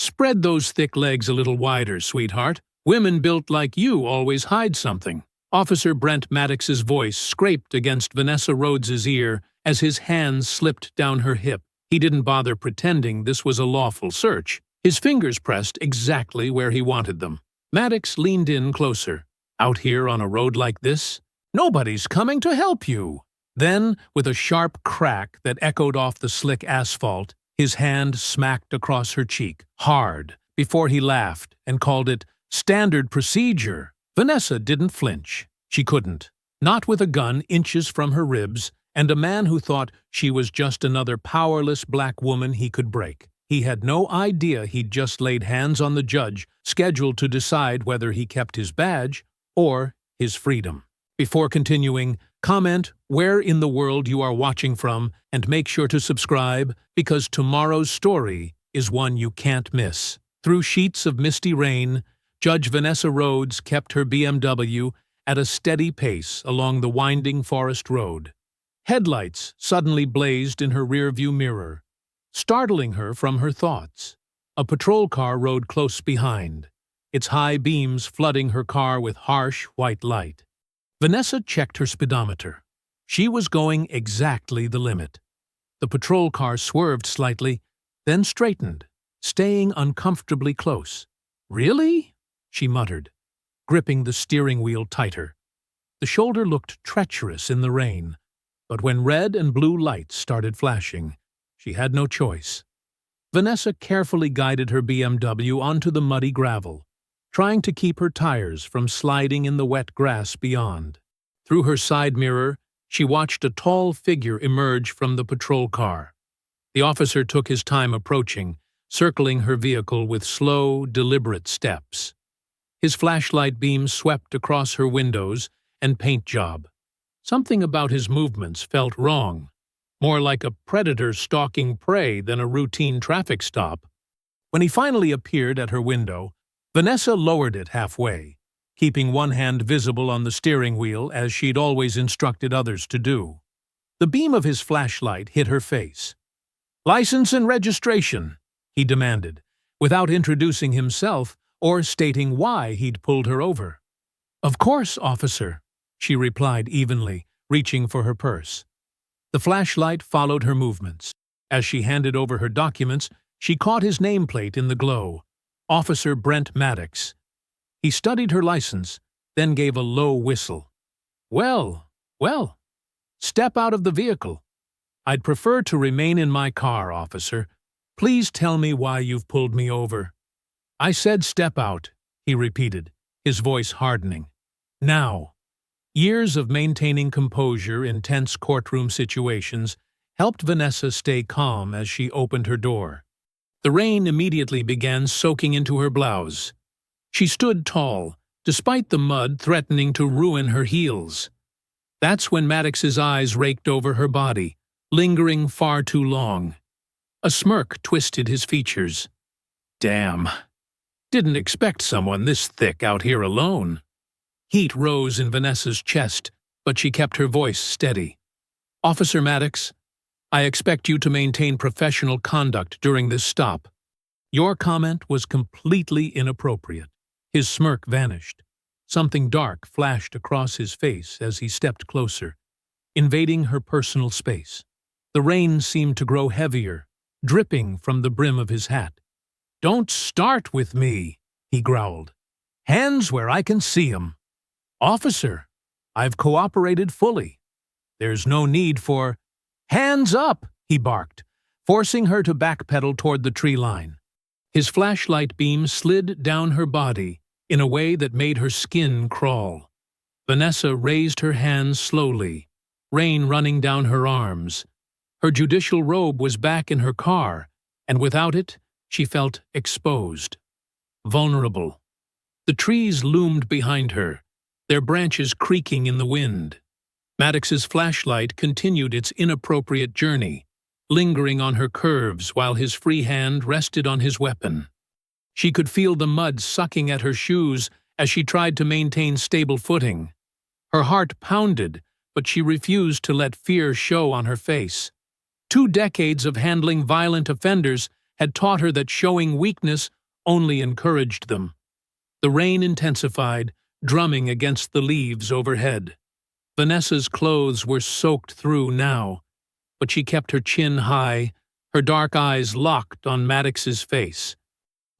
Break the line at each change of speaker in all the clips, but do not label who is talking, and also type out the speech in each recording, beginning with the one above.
Spread those thick legs a little wider, sweetheart. Women built like you always hide something. Officer Brent Maddox's voice scraped against Vanessa Rhodes's ear as his hands slipped down her hip. He didn't bother pretending this was a lawful search. His fingers pressed exactly where he wanted them. Maddox leaned in closer. Out here on a road like this? Nobody's coming to help you. Then, with a sharp crack that echoed off the slick asphalt, his hand smacked across her cheek, hard, before he laughed and called it standard procedure. Vanessa didn't flinch. She couldn't. Not with a gun inches from her ribs and a man who thought she was just another powerless black woman he could break. He had no idea he'd just laid hands on the judge, scheduled to decide whether he kept his badge or his freedom. Before continuing, comment where in the world you are watching from and make sure to subscribe because tomorrow's story is one you can't miss. Through sheets of misty rain, Judge Vanessa Rhodes kept her BMW at a steady pace along the winding forest road. Headlights suddenly blazed in her rearview mirror, startling her from her thoughts. A patrol car rode close behind, its high beams flooding her car with harsh white light. Vanessa checked her speedometer. She was going exactly the limit. The patrol car swerved slightly, then straightened, staying uncomfortably close. "Really?" she muttered, gripping the steering wheel tighter. The shoulder looked treacherous in the rain, but when red and blue lights started flashing, she had no choice. Vanessa carefully guided her BMW onto the muddy gravel, trying to keep her tires from sliding in the wet grass beyond. Through her side mirror, she watched a tall figure emerge from the patrol car. The officer took his time approaching, circling her vehicle with slow, deliberate steps. His flashlight beam swept across her windows and paint job. Something about his movements felt wrong, more like a predator stalking prey than a routine traffic stop. When he finally appeared at her window, Vanessa lowered it halfway, keeping one hand visible on the steering wheel as she'd always instructed others to do. The beam of his flashlight hit her face. "License and registration," he demanded, without introducing himself or stating why he'd pulled her over. "Of course, officer," she replied evenly, reaching for her purse. The flashlight followed her movements. As she handed over her documents, she caught his nameplate in the glow. Officer Brent Maddox. He studied her license, then gave a low whistle. Well. Step out of the vehicle. I'd prefer to remain in my car, officer. Please tell me why you've pulled me over." "I said step out," he repeated, his voice hardening. Now. Years of maintaining composure in tense courtroom situations helped Vanessa stay calm as she opened her door. The rain immediately began soaking into her blouse. She stood tall, despite the mud threatening to ruin her heels. That's when Maddox's eyes raked over her body, lingering far too long. A smirk twisted his features. "Damn. Didn't expect someone this thick out here alone." Heat rose in Vanessa's chest, but she kept her voice steady. "Officer Maddox, I expect you to maintain professional conduct during this stop." Your comment was completely inappropriate. His smirk vanished. Something dark flashed across his face as he stepped closer, invading her personal space. The rain seemed to grow heavier, dripping from the brim of his hat. "Don't start with me," he growled. "Hands where I can see 'em." "Officer, I've cooperated fully. There's no need for—" "Hands up!" he barked, forcing her to backpedal toward the tree line. His flashlight beam slid down her body in a way that made her skin crawl. Vanessa raised her hands slowly, rain running down her arms. Her judicial robe was back in her car, and without it, she felt exposed, vulnerable. The trees loomed behind her, their branches creaking in the wind. Maddox's flashlight continued its inappropriate journey, lingering on her curves while his free hand rested on his weapon. She could feel the mud sucking at her shoes as she tried to maintain stable footing. Her heart pounded, but she refused to let fear show on her face. 2 decades of handling violent offenders had taught her that showing weakness only encouraged them. The rain intensified, drumming against the leaves overhead. Vanessa's clothes were soaked through now, but she kept her chin high, her dark eyes locked on Maddox's face.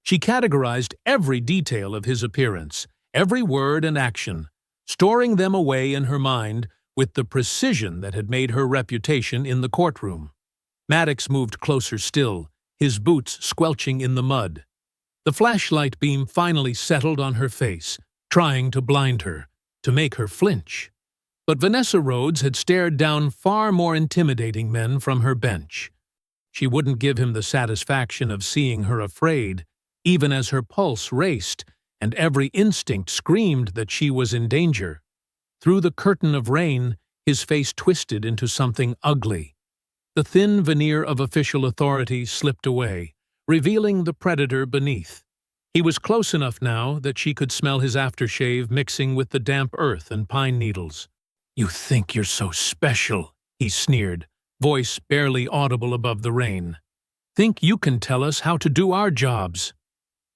She categorized every detail of his appearance, every word and action, storing them away in her mind with the precision that had made her reputation in the courtroom. Maddox moved closer still, his boots squelching in the mud. The flashlight beam finally settled on her face, trying to blind her, to make her flinch. But Vanessa Rhodes had stared down far more intimidating men from her bench. She wouldn't give him the satisfaction of seeing her afraid, even as her pulse raced and every instinct screamed that she was in danger. Through the curtain of rain, his face twisted into something ugly. The thin veneer of official authority slipped away, revealing the predator beneath. He was close enough now that she could smell his aftershave mixing with the damp earth and pine needles. "You think you're so special," he sneered, voice barely audible above the rain. "Think you can tell us how to do our jobs?"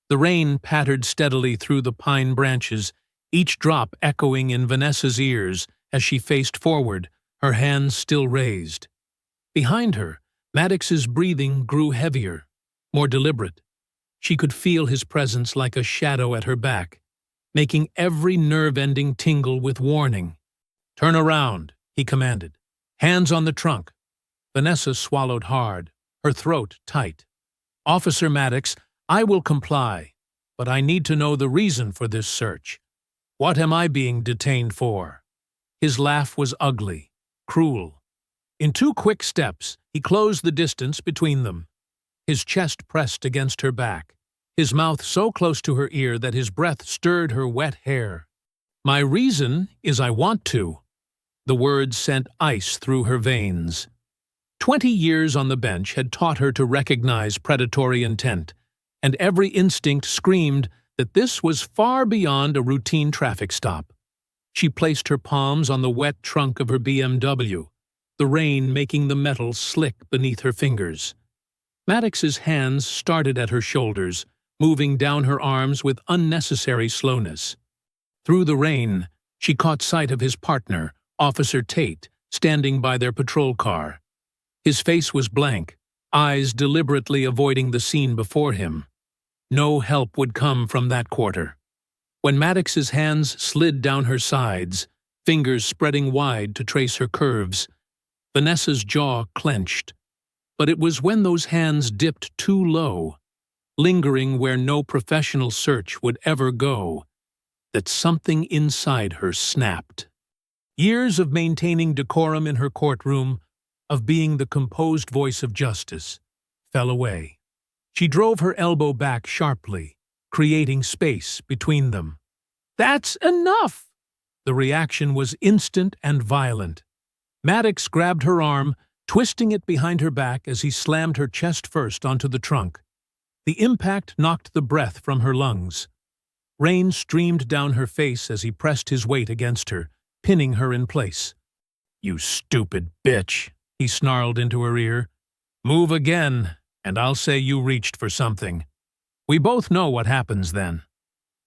The rain pattered steadily through the pine branches, each drop echoing in Vanessa's ears as she faced forward, her hands still raised. Behind her, Maddox's breathing grew heavier, more deliberate. She could feel his presence like a shadow at her back, making every nerve-ending tingle with warning. "Turn around," he commanded. "Hands on the trunk." Vanessa swallowed hard, her throat tight. "Officer Maddox, I will comply, but I need to know the reason for this search. What am I being detained for?" His laugh was ugly, cruel. In 2 quick steps, he closed the distance between them. His chest pressed against her back, his mouth so close to her ear that his breath stirred her wet hair. "My reason is I want to." The words sent ice through her veins. 20 years on the bench had taught her to recognize predatory intent, and every instinct screamed that this was far beyond a routine traffic stop. She placed her palms on the wet trunk of her BMW, the rain making the metal slick beneath her fingers. Maddox's hands started at her shoulders, moving down her arms with unnecessary slowness. Through the rain, she caught sight of his partner, Officer Tate, standing by their patrol car. His face was blank, eyes deliberately avoiding the scene before him. No help would come from that quarter. When Maddox's hands slid down her sides, fingers spreading wide to trace her curves, Vanessa's jaw clenched. But it was when those hands dipped too low, lingering where no professional search would ever go, that something inside her snapped. Years of maintaining decorum in her courtroom, of being the composed voice of justice, fell away. She drove her elbow back sharply, creating space between them. "That's enough!" The reaction was instant and violent. Maddox grabbed her arm, twisting it behind her back as he slammed her chest first onto the trunk. The impact knocked the breath from her lungs. Rain streamed down her face as he pressed his weight against her, pinning her in place. "You stupid bitch," he snarled into her ear. "Move again, and I'll say you reached for something. We both know what happens then."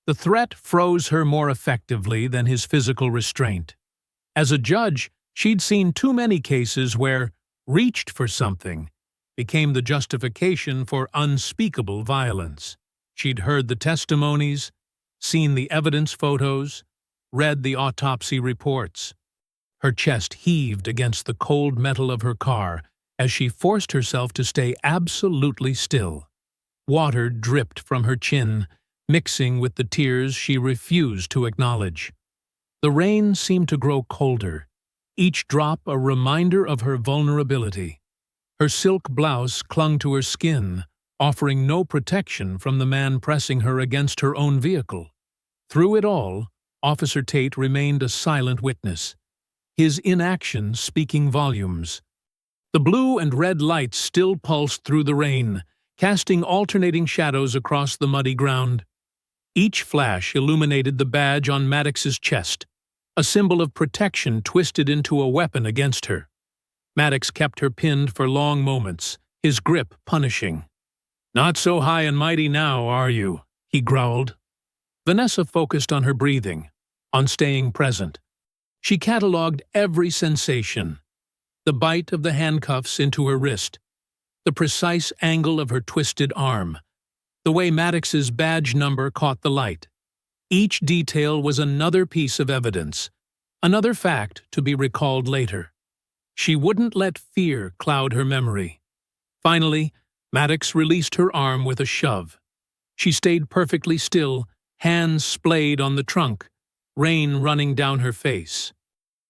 The threat froze her more effectively than his physical restraint. As a judge, she'd seen too many cases where "reached for something" became the justification for unspeakable violence. She'd heard the testimonies, seen the evidence photos, read the autopsy reports. Her chest heaved against the cold metal of her car as she forced herself to stay absolutely still. Water dripped from her chin, mixing with the tears she refused to acknowledge. The rain seemed to grow colder, each drop a reminder of her vulnerability. Her silk blouse clung to her skin, offering no protection from the man pressing her against her own vehicle. Through it all, Officer Tate remained a silent witness, his inaction speaking volumes. The blue and red lights still pulsed through the rain, casting alternating shadows across the muddy ground. Each flash illuminated the badge on Maddox's chest, a symbol of protection twisted into a weapon against her. Maddox kept her pinned for long moments, his grip punishing. Not so high and mighty now, are you? He growled. Vanessa focused on her breathing, on staying present. She catalogued every sensation: the bite of the handcuffs into her wrist, the precise angle of her twisted arm, the way Maddox's badge number caught the light. Each detail was another piece of evidence, another fact to be recalled later. She wouldn't let fear cloud her memory. Finally, Maddox released her arm with a shove. She stayed perfectly still, hands splayed on the trunk, rain running down her face.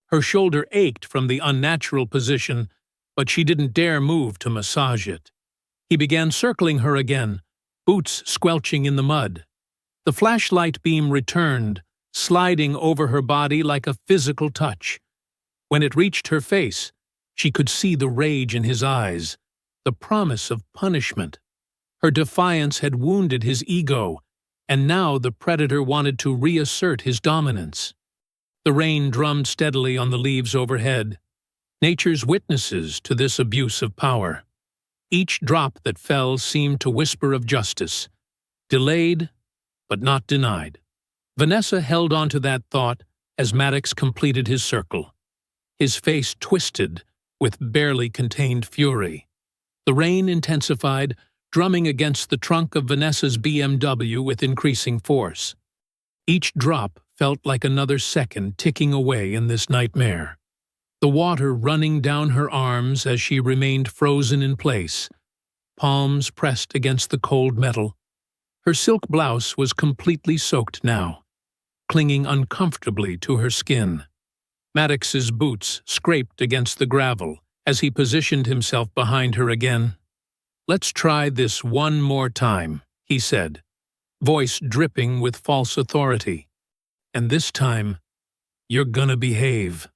Her shoulder ached from the unnatural position, but she didn't dare move to massage it. He began circling her again, boots squelching in the mud. The flashlight beam returned, sliding over her body like a physical touch. When it reached her face, she could see the rage in his eyes, the promise of punishment. Her defiance had wounded his ego, and now the predator wanted to reassert his dominance. The rain drummed steadily on the leaves overhead, nature's witnesses to this abuse of power. Each drop that fell seemed to whisper of justice, delayed but not denied. Vanessa held on to that thought as Maddox completed his circle. His face twisted with barely contained fury. The rain intensified, drumming against the trunk of Vanessa's BMW with increasing force. Each drop felt like another second ticking away in this nightmare. The water running down her arms as she remained frozen in place, palms pressed against the cold metal. Her silk blouse was completely soaked now, clinging uncomfortably to her skin. Maddox's boots scraped against the gravel as he positioned himself behind her again. "Let's try this one more time," he said, voice dripping with false authority. "And this time, you're gonna behave."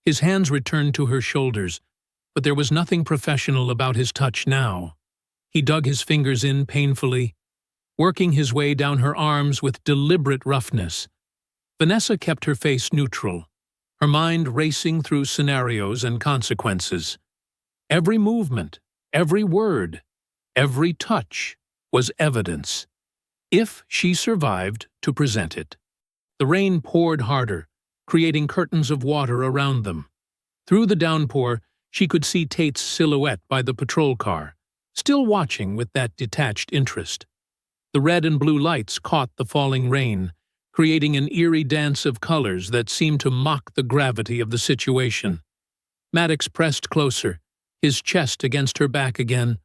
His hands returned to her shoulders, but there was nothing professional about his touch now. He dug his fingers in painfully, working his way down her arms with deliberate roughness. Vanessa kept her face neutral, her mind racing through scenarios and consequences. Every movement, every word, every touch was evidence, if she survived to present it. The rain poured harder, creating curtains of water around them. Through the downpour, she could see Tate's silhouette by the patrol car, still watching with that detached interest. The red and blue lights caught the falling rain, creating an eerie dance of colors that seemed to mock the gravity of the situation. Maddox pressed closer, his chest against her back again.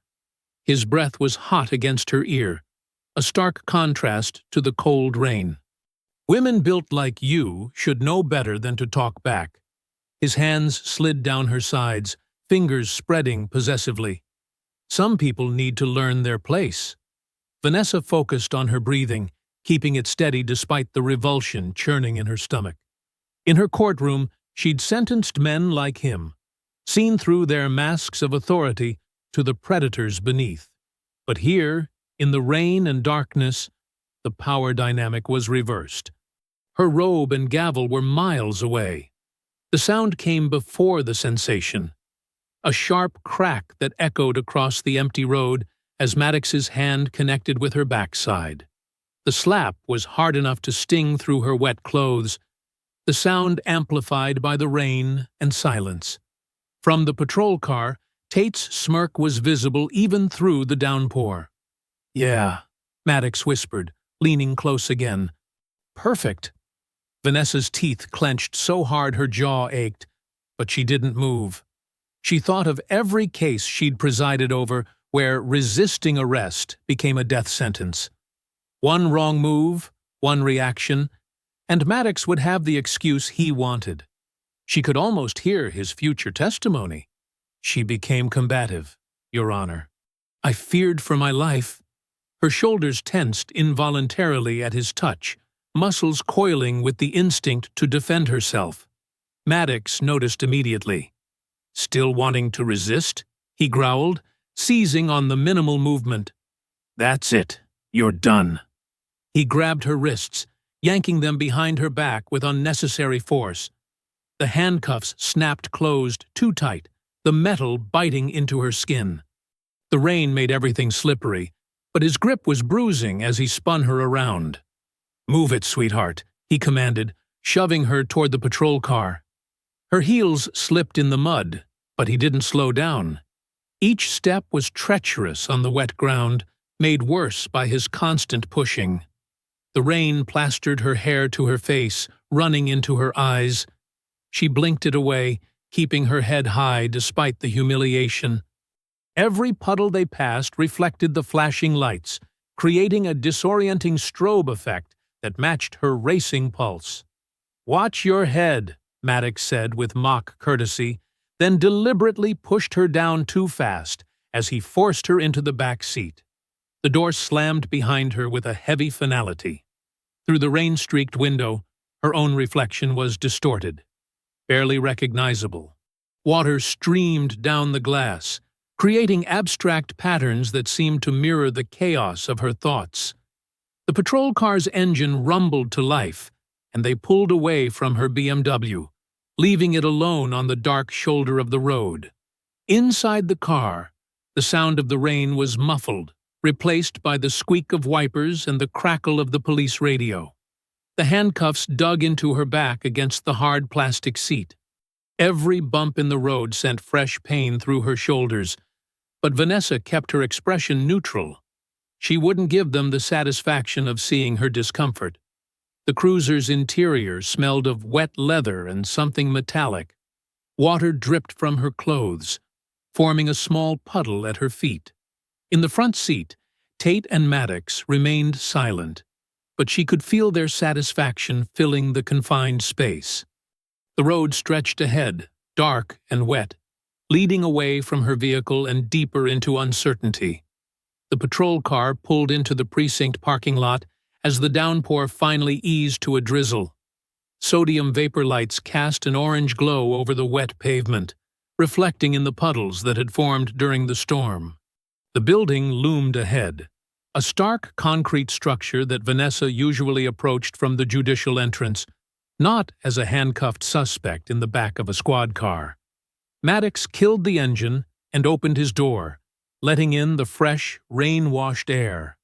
His breath was hot against her ear, a stark contrast to the cold rain. "Women built like you should know better than to talk back." His hands slid down her sides, fingers spreading possessively. "Some people need to learn their place." Vanessa focused on her breathing, keeping it steady despite the revulsion churning in her stomach. In her courtroom, she'd sentenced men like him, seen through their masks of authority to the predators beneath. But here, in the rain and darkness, the power dynamic was reversed. Her robe and gavel were miles away. The sound came before the sensation, a sharp crack that echoed across the empty road as Maddox's hand connected with her backside. The slap was hard enough to sting through her wet clothes, the sound amplified by the rain and silence. From the patrol car, Tate's smirk was visible even through the downpour. "Yeah," Maddox whispered, leaning close again. "Perfect." Vanessa's teeth clenched so hard her jaw ached, but she didn't move. She thought of every case she'd presided over where resisting arrest became a death sentence. One wrong move, one reaction, and Maddox would have the excuse he wanted. She could almost hear his future testimony. "She became combative, Your Honor. I feared for my life." Her shoulders tensed involuntarily at his touch, muscles coiling with the instinct to defend herself. Maddox noticed immediately. "Still wanting to resist?" he growled, seizing on the minimal movement. "That's it. You're done." He grabbed her wrists, yanking them behind her back with unnecessary force. The handcuffs snapped closed too tight, the metal biting into her skin. The rain made everything slippery, but his grip was bruising as he spun her around. "Move it, sweetheart," he commanded, shoving her toward the patrol car. Her heels slipped in the mud, but he didn't slow down. Each step was treacherous on the wet ground, made worse by his constant pushing. The rain plastered her hair to her face, running into her eyes. She blinked it away, keeping her head high despite the humiliation. Every puddle they passed reflected the flashing lights, creating a disorienting strobe effect that matched her racing pulse. "Watch your head," Maddox said with mock courtesy, then deliberately pushed her down too fast as he forced her into the back seat. The door slammed behind her with a heavy finality. Through the rain-streaked window, her own reflection was distorted, barely recognizable. Water streamed down the glass, creating abstract patterns that seemed to mirror the chaos of her thoughts. The patrol car's engine rumbled to life, and they pulled away from her BMW, leaving it alone on the dark shoulder of the road. Inside the car, the sound of the rain was muffled, replaced by the squeak of wipers and the crackle of the police radio. The handcuffs dug into her back against the hard plastic seat. Every bump in the road sent fresh pain through her shoulders, but Vanessa kept her expression neutral. She wouldn't give them the satisfaction of seeing her discomfort. The cruiser's interior smelled of wet leather and something metallic. Water dripped from her clothes, forming a small puddle at her feet. In the front seat, Tate and Maddox remained silent, but she could feel their satisfaction filling the confined space. The road stretched ahead, dark and wet, leading away from her vehicle and deeper into uncertainty. The patrol car pulled into the precinct parking lot as the downpour finally eased to a drizzle. Sodium vapor lights cast an orange glow over the wet pavement, reflecting in the puddles that had formed during the storm. The building loomed ahead, a stark concrete structure that Vanessa usually approached from the judicial entrance, not as a handcuffed suspect in the back of a squad car. Maddox killed the engine and opened his door, letting in the fresh, rain-washed air.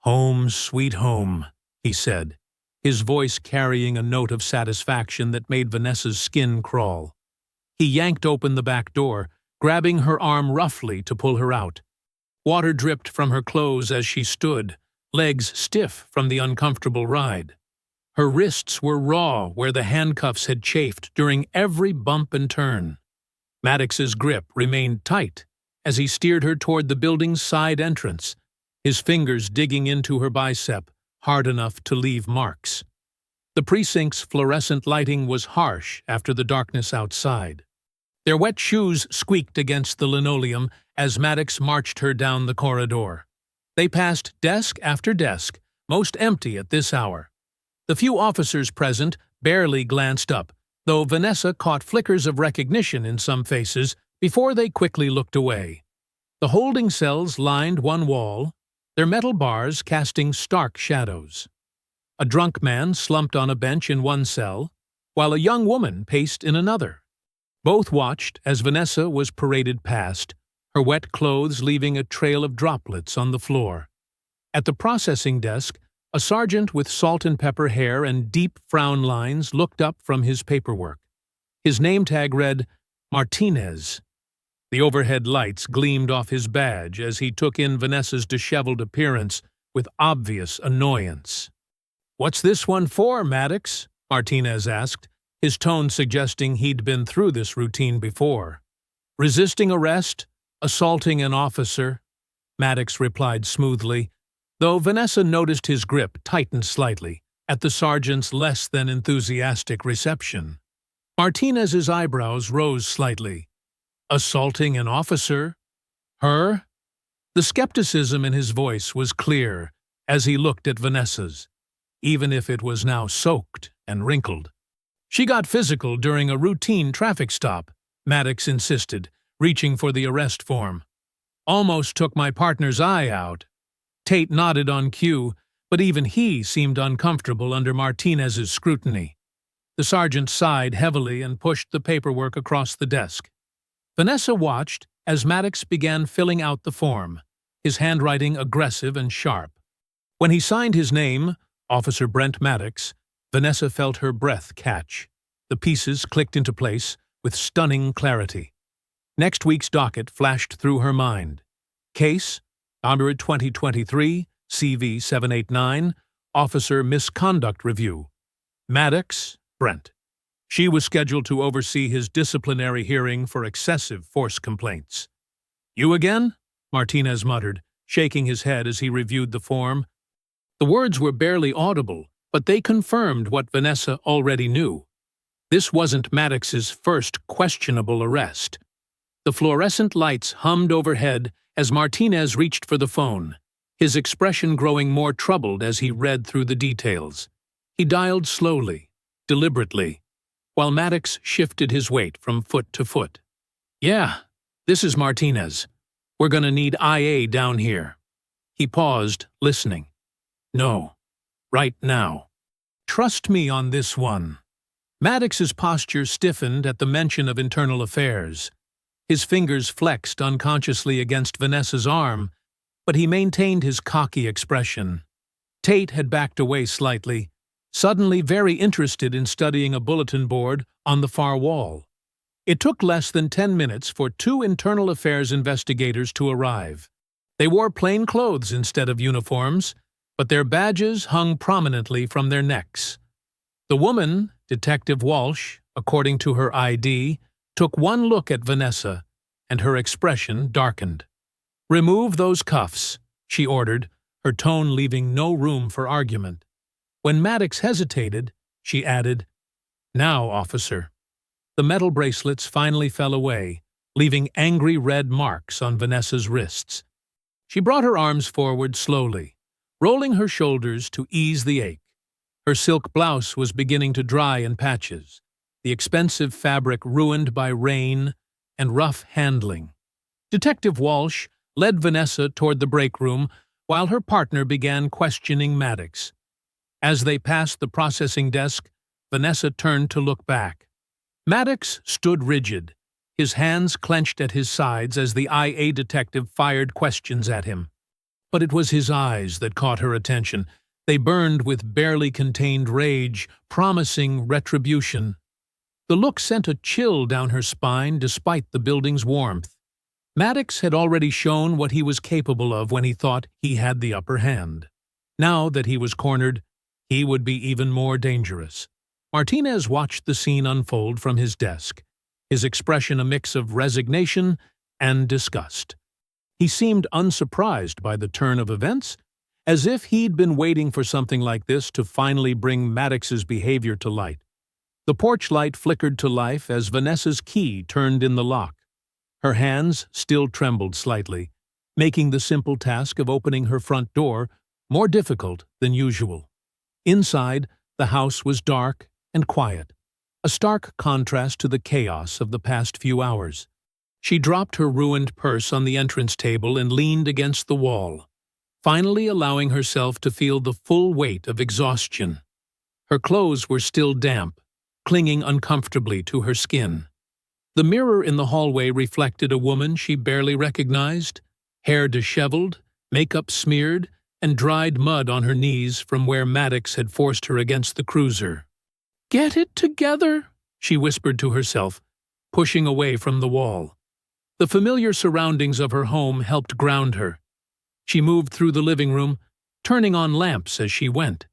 "Home, sweet home," he said, his voice carrying a note of satisfaction that made Vanessa's skin crawl. He yanked open the back door, grabbing her arm roughly to pull her out. Water dripped from her clothes as she stood, legs stiff from the uncomfortable ride. Her wrists were raw where the handcuffs had chafed during every bump and turn. Maddox's grip remained tight as he steered her toward the building's side entrance, his fingers digging into her bicep, hard enough to leave marks. The precinct's fluorescent lighting was harsh after the darkness outside. Their wet shoes squeaked against the linoleum as Maddox marched her down the corridor. They passed desk after desk, most empty at this hour. The few officers present barely glanced up, though Vanessa caught flickers of recognition in some faces before they quickly looked away. The holding cells lined one wall, their metal bars casting stark shadows. A drunk man slumped on a bench in one cell, while a young woman paced in another. Both watched as Vanessa was paraded past, her wet clothes leaving a trail of droplets on the floor. At the processing desk, a sergeant with salt and pepper hair and deep frown lines looked up from his paperwork. His name tag read, Martinez. The overhead lights gleamed off his badge as he took in Vanessa's disheveled appearance with obvious annoyance. "What's this one for, Maddox?" Martinez asked, his tone suggesting he'd been through this routine before. "Resisting arrest, assaulting an officer," Maddox replied smoothly, though Vanessa noticed his grip tightened slightly at the sergeant's less than enthusiastic reception. Martinez's eyebrows rose slightly. "Assaulting an officer? Her?" The skepticism in his voice was clear as he looked at Vanessa's, even if it was now soaked and wrinkled. "She got physical during a routine traffic stop," Maddox insisted, reaching for the arrest form. "Almost took my partner's eye out." Tate nodded on cue, but even he seemed uncomfortable under Martinez's scrutiny. The sergeant sighed heavily and pushed the paperwork across the desk. Vanessa watched as Maddox began filling out the form, his handwriting aggressive and sharp. When he signed his name, Officer Brent Maddox, Vanessa felt her breath catch. The pieces clicked into place with stunning clarity. Next week's docket flashed through her mind. Case, Number 2023, CV 789, Officer Misconduct Review. Maddox, Brent. She was scheduled to oversee his disciplinary hearing for excessive force complaints. "You again?" Martinez muttered, shaking his head as he reviewed the form. The words were barely audible, but they confirmed what Vanessa already knew. This wasn't Maddox's first questionable arrest. The fluorescent lights hummed overhead as Martinez reached for the phone, his expression growing more troubled as he read through the details. He dialed slowly, deliberately, while Maddox shifted his weight from foot to foot. "Yeah, this is Martinez. We're gonna need IA down here." He paused, listening. "No, right now. Trust me on this one." Maddox's posture stiffened at the mention of internal affairs. His fingers flexed unconsciously against Vanessa's arm, but he maintained his cocky expression. Tate had backed away slightly, suddenly very interested in studying a bulletin board on the far wall. It took less than 10 minutes for 2 internal affairs investigators to arrive. They wore plain clothes instead of uniforms, but their badges hung prominently from their necks. The woman, Detective Walsh, according to her ID, took one look at Vanessa, and her expression darkened. "Remove those cuffs," she ordered, her tone leaving no room for argument. When Maddox hesitated, she added, "Now, officer." The metal bracelets finally fell away, leaving angry red marks on Vanessa's wrists. She brought her arms forward slowly, rolling her shoulders to ease the ache. Her silk blouse was beginning to dry in patches, the expensive fabric ruined by rain and rough handling. Detective Walsh led Vanessa toward the break room while her partner began questioning Maddox. As they passed the processing desk, Vanessa turned to look back. Maddox stood rigid, his hands clenched at his sides as the IA detective fired questions at him. But it was his eyes that caught her attention. They burned with barely contained rage, promising retribution. The look sent a chill down her spine despite the building's warmth. Maddox had already shown what he was capable of when he thought he had the upper hand. Now that he was cornered, he would be even more dangerous. Martinez watched the scene unfold from his desk, his expression a mix of resignation and disgust. He seemed unsurprised by the turn of events, as if he'd been waiting for something like this to finally bring Maddox's behavior to light. The porch light flickered to life as Vanessa's key turned in the lock. Her hands still trembled slightly, making the simple task of opening her front door more difficult than usual. Inside, the house was dark and quiet, a stark contrast to the chaos of the past few hours. She dropped her ruined purse on the entrance table and leaned against the wall, finally allowing herself to feel the full weight of exhaustion. Her clothes were still damp, clinging uncomfortably to her skin. The mirror in the hallway reflected a woman she barely recognized, hair disheveled, makeup smeared, and dried mud on her knees from where Maddox had forced her against the cruiser. "Get it together," she whispered to herself, pushing away from the wall. The familiar surroundings of her home helped ground her. She moved through the living room, turning on lamps as she went,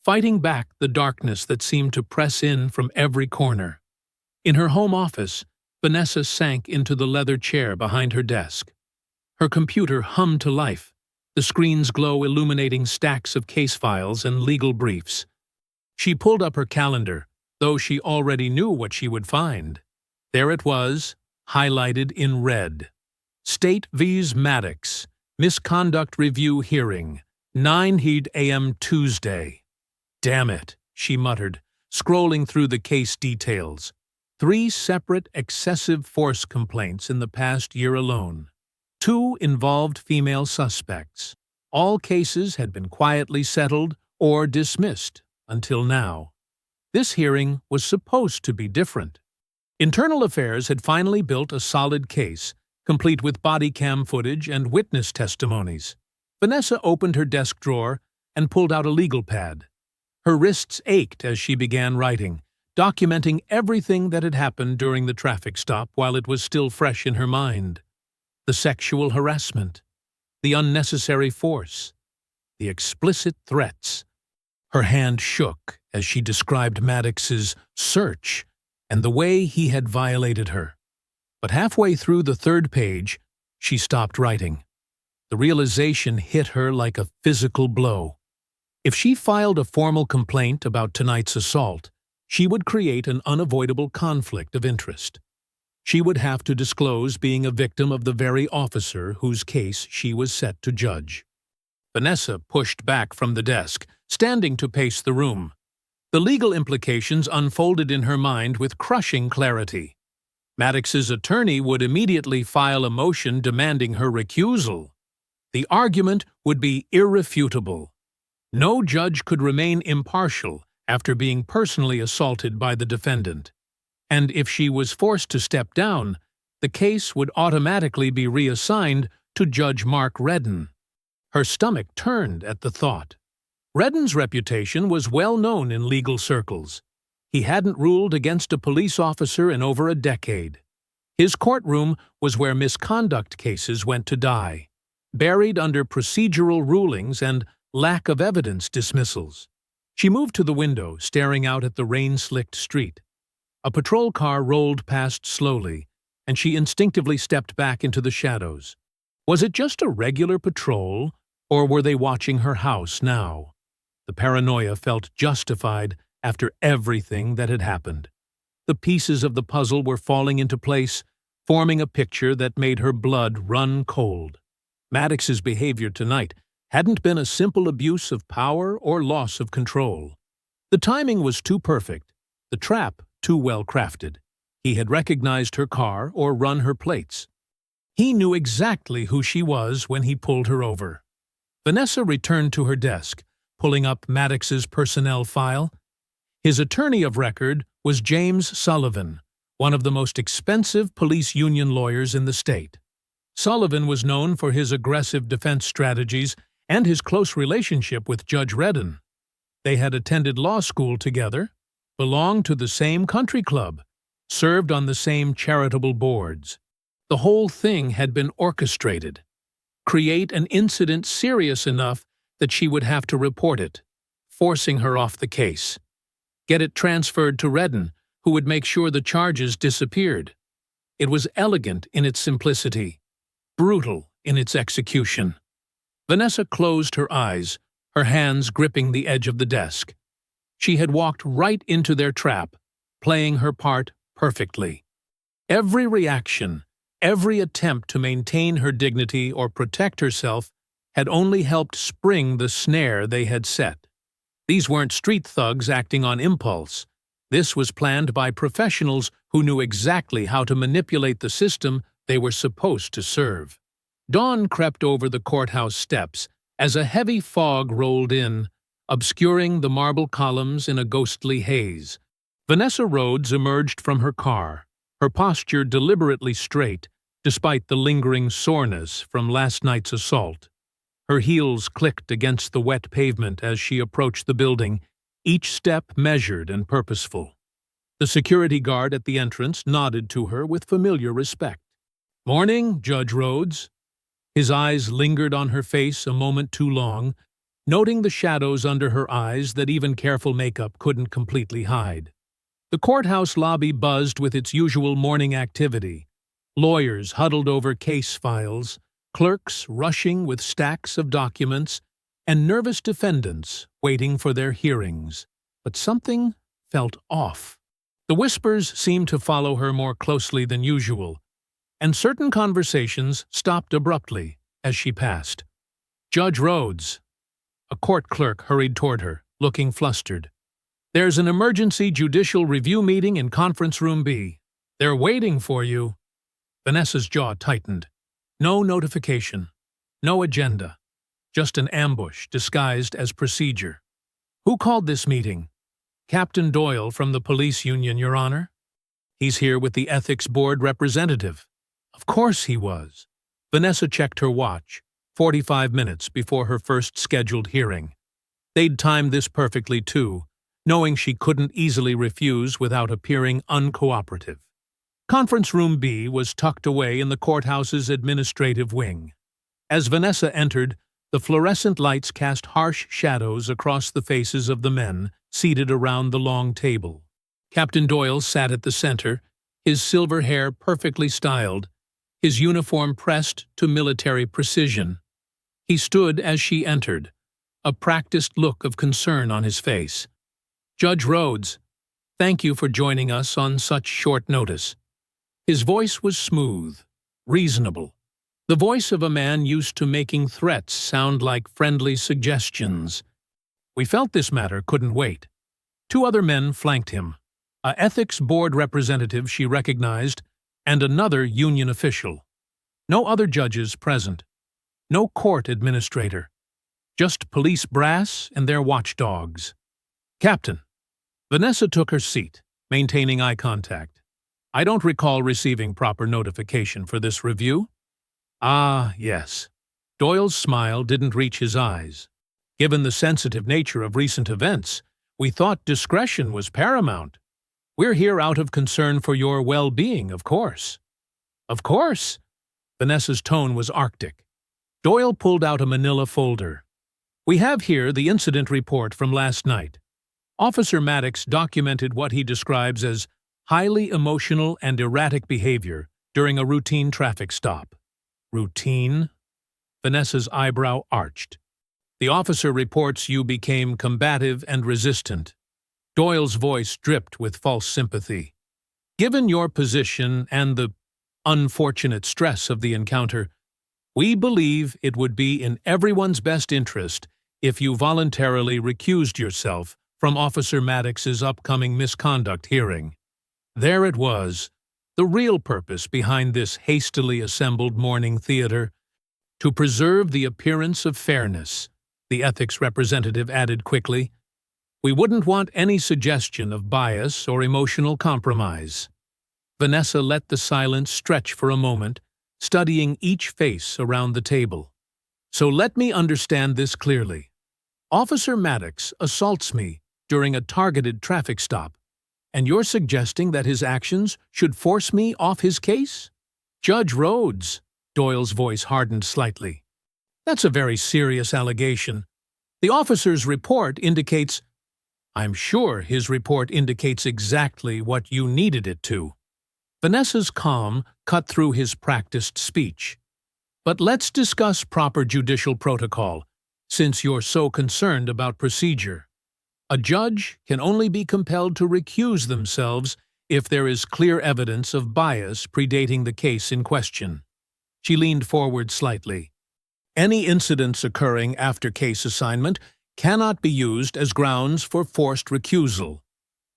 fighting back the darkness that seemed to press in from every corner. In her home office, Vanessa sank into the leather chair behind her desk. Her computer hummed to life, the screen's glow illuminating stacks of case files and legal briefs. She pulled up her calendar, though she already knew what she would find. There it was, highlighted in red. State vs. Maddox, Misconduct Review Hearing, 9 a.m. Tuesday. "Damn it," she muttered, scrolling through the case details. 3 separate excessive force complaints in the past year alone. 2 involved female suspects. All cases had been quietly settled or dismissed until now. This hearing was supposed to be different. Internal Affairs had finally built a solid case, complete with body cam footage and witness testimonies. Vanessa opened her desk drawer and pulled out a legal pad. Her wrists ached as she began writing, documenting everything that had happened during the traffic stop while it was still fresh in her mind. The sexual harassment, the unnecessary force, the explicit threats. Her hand shook as she described Maddox's search and the way he had violated her. But halfway through the third page, she stopped writing. The realization hit her like a physical blow. If she filed a formal complaint about tonight's assault, she would create an unavoidable conflict of interest. She would have to disclose being a victim of the very officer whose case she was set to judge. Vanessa pushed back from the desk, standing to pace the room. The legal implications unfolded in her mind with crushing clarity. Maddox's attorney would immediately file a motion demanding her recusal. The argument would be irrefutable. No judge could remain impartial after being personally assaulted by the defendant. And if she was forced to step down, the case would automatically be reassigned to Judge Mark Redden. Her stomach turned at the thought. Redden's reputation was well known in legal circles. He hadn't ruled against a police officer in over a decade. His courtroom was where misconduct cases went to die, buried under procedural rulings and lack of evidence dismissals. She moved to the window, staring out at the rain-slicked street. A patrol car rolled past slowly, and she instinctively stepped back into the shadows. Was it just a regular patrol, or were they watching her house now? The paranoia felt justified after everything that had happened. The pieces of the puzzle were falling into place, forming a picture that made her blood run cold. Maddox's behavior tonight hadn't been a simple abuse of power or loss of control. The timing was too perfect, the trap too well crafted. He had recognized her car or run her plates. He knew exactly who she was when he pulled her over. Vanessa returned to her desk, pulling up Maddox's personnel file. His attorney of record was James Sullivan, one of the most expensive police union lawyers in the state. Sullivan was known for his aggressive defense strategies and his close relationship with Judge Redden. They had attended law school together, belonged to the same country club, served on the same charitable boards. The whole thing had been orchestrated. Create an incident serious enough that she would have to report it, forcing her off the case. Get it transferred to Redden, who would make sure the charges disappeared. It was elegant in its simplicity, brutal in its execution. Vanessa closed her eyes, her hands gripping the edge of the desk. She had walked right into their trap, playing her part perfectly. Every reaction, every attempt to maintain her dignity or protect herself had only helped spring the snare they had set. These weren't street thugs acting on impulse. This was planned by professionals who knew exactly how to manipulate the system they were supposed to serve. Dawn crept over the courthouse steps as a heavy fog rolled in, obscuring the marble columns in a ghostly haze. Vanessa Rhodes emerged from her car, her posture deliberately straight, despite the lingering soreness from last night's assault. Her heels clicked against the wet pavement as she approached the building, each step measured and purposeful. The security guard at the entrance nodded to her with familiar respect. "Morning, Judge Rhodes." His eyes lingered on her face a moment too long, noting the shadows under her eyes that even careful makeup couldn't completely hide. The courthouse lobby buzzed with its usual morning activity. Lawyers huddled over case files, clerks rushing with stacks of documents, and nervous defendants waiting for their hearings. But something felt off. The whispers seemed to follow her more closely than usual, and certain conversations stopped abruptly as she passed. "Judge Rhodes." A court clerk hurried toward her, looking flustered. "There's an emergency judicial review meeting in Conference Room B. They're waiting for you." Vanessa's jaw tightened. No notification, no agenda, just an ambush disguised as procedure. "Who called this meeting?" "Captain Doyle from the police union, Your Honor." "He's here with the Ethics Board representative." Of course he was. Vanessa checked her watch, 45 minutes before her first scheduled hearing. They'd timed this perfectly, too, knowing she couldn't easily refuse without appearing uncooperative. Conference Room B was tucked away in the courthouse's administrative wing. As Vanessa entered, the fluorescent lights cast harsh shadows across the faces of the men seated around the long table. Captain Doyle sat at the center, his silver hair perfectly styled, his uniform pressed to military precision. He stood as she entered, a practiced look of concern on his face. "Judge Rhodes, thank you for joining us on such short notice." His voice was smooth, reasonable, the voice of a man used to making threats sound like friendly suggestions. We felt this matter couldn't wait. Two other men flanked him, a ethics board representative she recognized, and another union official. No other judges present, no court administrator, just police brass and their watchdogs. "Captain." Vanessa took her seat, maintaining eye contact. "I don't recall receiving proper notification for this review." "Ah, yes." Doyle's smile didn't reach his eyes. "Given the sensitive nature of recent events, we thought discretion was paramount. We're here out of concern for your well-being, of course." "Of course." Vanessa's tone was arctic. Doyle pulled out a manila folder. "We have here the incident report from last night. Officer Maddox documented what he describes as highly emotional and erratic behavior during a routine traffic stop." "Routine?" Vanessa's eyebrow arched. "The officer reports you became combative and resistant." Doyle's voice dripped with false sympathy. "Given your position and the unfortunate stress of the encounter, we believe it would be in everyone's best interest if you voluntarily recused yourself from Officer Maddox's upcoming misconduct hearing." There it was, the real purpose behind this hastily assembled morning theater. "To preserve the appearance of fairness," the ethics representative added quickly. "We wouldn't want any suggestion of bias or emotional compromise." Vanessa let the silence stretch for a moment, studying each face around the table. "So let me understand this clearly. Officer Maddox assaults me during a targeted traffic stop, and you're suggesting that his actions should force me off his case?" "Judge Rhodes," Doyle's voice hardened slightly. "That's a very serious allegation. The officer's report indicates—" "I'm sure his report indicates exactly what you needed it to." Vanessa's calm cut through his practiced speech. "But let's discuss proper judicial protocol, since you're so concerned about procedure. A judge can only be compelled to recuse themselves if there is clear evidence of bias predating the case in question." She leaned forward slightly. "Any incidents occurring after case assignment cannot be used as grounds for forced recusal.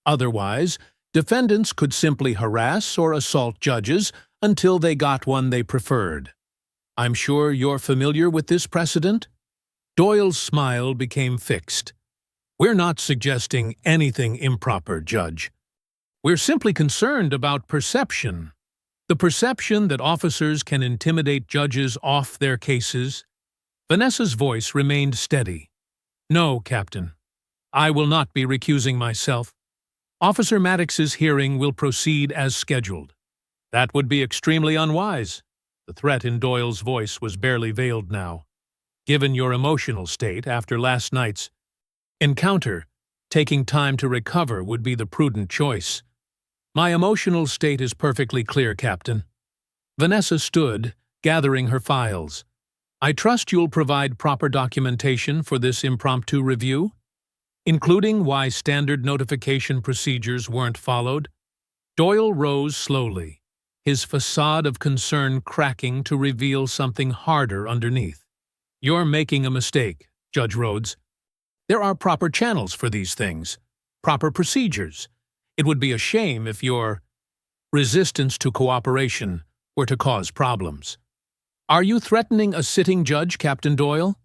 Otherwise, defendants could simply harass or assault judges until they got one they preferred. I'm sure you're familiar with this precedent?" Doyle's smile became fixed. "We're not suggesting anything improper, Judge. We're simply concerned about perception. The perception that officers can intimidate judges off their cases." Vanessa's voice remained steady. "No, Captain. I will not be recusing myself. Officer Maddox's hearing will proceed as scheduled." "That would be extremely unwise." The threat in Doyle's voice was barely veiled now. "Given your emotional state after last night's encounter, taking time to recover would be the prudent choice." "My emotional state is perfectly clear, Captain." Vanessa stood, gathering her files. "I trust you'll provide proper documentation for this impromptu review, including why standard notification procedures weren't followed." Doyle rose slowly, his facade of concern cracking to reveal something harder underneath. "You're making a mistake, Judge Rhodes. There are proper channels for these things, proper procedures. It would be a shame if your resistance to cooperation were to cause problems." "Are you threatening a sitting judge, Captain Doyle?"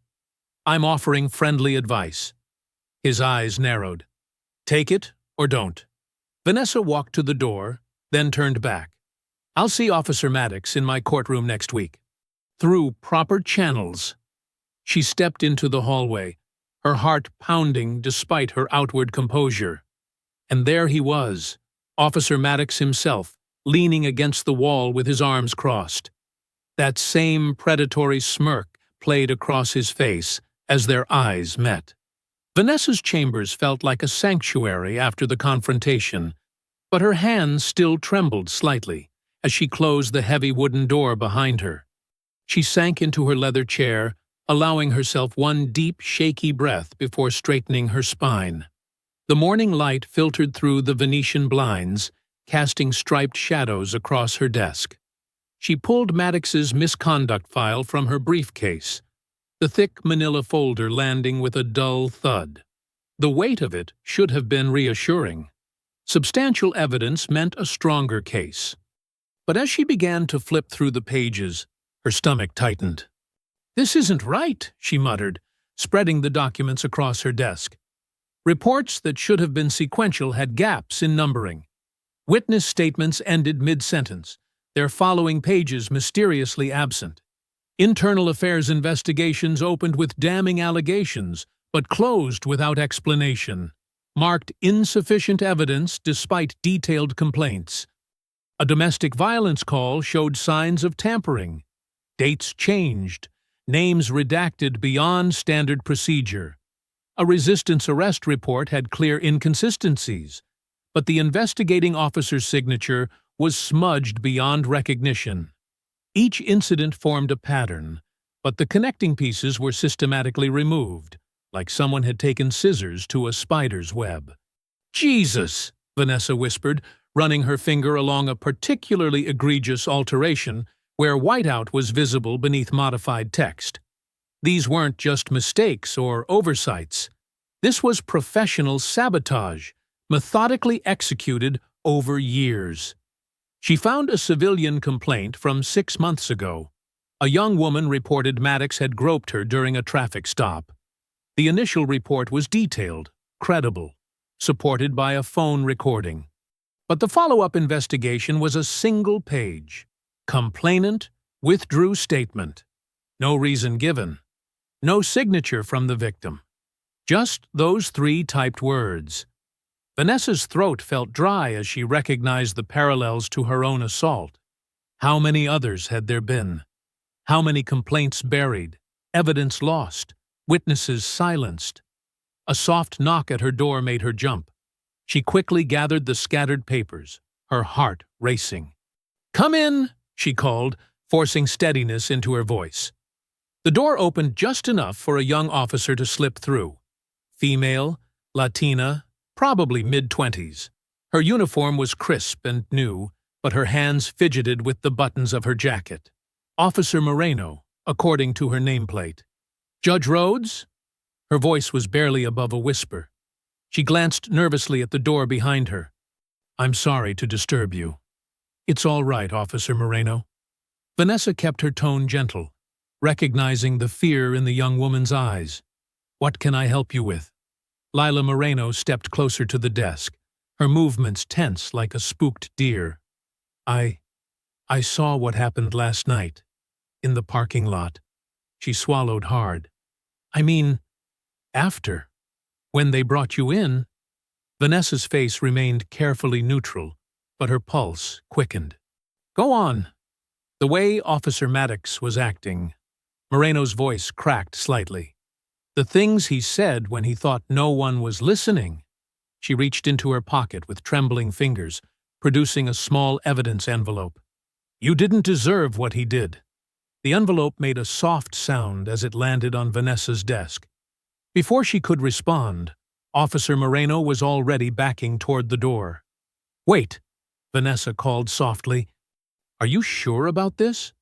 "I'm offering friendly advice." His eyes narrowed. "Take it or don't." Vanessa walked to the door, then turned back. I'll see Officer Maddox in my courtroom next week. Through proper channels, she stepped into the hallway, her heart pounding despite her outward composure. And there he was, Officer Maddox himself, leaning against the wall with his arms crossed. That same predatory smirk played across his face as their eyes met. Vanessa's chambers felt like a sanctuary after the confrontation, but her hands still trembled slightly as she closed the heavy wooden door behind her. She sank into her leather chair, allowing herself one deep, shaky breath before straightening her spine. The morning light filtered through the Venetian blinds, casting striped shadows across her desk. She pulled Maddox's misconduct file from her briefcase, the thick manila folder landing with a dull thud. The weight of it should have been reassuring. Substantial evidence meant a stronger case. But as she began to flip through the pages, her stomach tightened. "This isn't right," she muttered, spreading the documents across her desk. Reports that should have been sequential had gaps in numbering. Witness statements ended mid-sentence, their following pages mysteriously absent. Internal affairs investigations opened with damning allegations, but closed without explanation, marked insufficient evidence despite detailed complaints. A domestic violence call showed signs of tampering. Dates changed, names redacted beyond standard procedure. A resistance arrest report had clear inconsistencies, but the investigating officer's signature was smudged beyond recognition. Each incident formed a pattern, but the connecting pieces were systematically removed, like someone had taken scissors to a spider's web. "Jesus!" Vanessa whispered, running her finger along a particularly egregious alteration where whiteout was visible beneath modified text. These weren't just mistakes or oversights. This was professional sabotage, methodically executed over years. She found a civilian complaint from 6 months ago. A young woman reported Maddox had groped her during a traffic stop. The initial report was detailed, credible, supported by a phone recording. But the follow-up investigation was a single page. Complainant withdrew statement. No reason given. No signature from the victim. Just those 3 typed words. Vanessa's throat felt dry as she recognized the parallels to her own assault. How many others had there been? How many complaints buried, evidence lost, witnesses silenced? A soft knock at her door made her jump. She quickly gathered the scattered papers, her heart racing. "Come in," she called, forcing steadiness into her voice. The door opened just enough for a young officer to slip through. Female, Latina, probably mid-20s. Her uniform was crisp and new, but her hands fidgeted with the buttons of her jacket. Officer Moreno, according to her nameplate. "Judge Rhodes?" Her voice was barely above a whisper. She glanced nervously at the door behind her. "I'm sorry to disturb you." "It's all right, Officer Moreno." Vanessa kept her tone gentle, recognizing the fear in the young woman's eyes. "What can I help you with?" Lila Moreno stepped closer to the desk, her movements tense like a spooked deer. I saw what happened last night, in the parking lot." She swallowed hard. "I mean, after. When they brought you in." Vanessa's face remained carefully neutral, but her pulse quickened. "Go on." The way Officer Maddox was acting, Moreno's voice cracked slightly. The things he said when he thought no one was listening. She reached into her pocket with trembling fingers, producing a small evidence envelope. "You didn't deserve what he did." The envelope made a soft sound as it landed on Vanessa's desk. Before she could respond, Officer Moreno was already backing toward the door. "Wait," Vanessa called softly. "Are you sure about this?"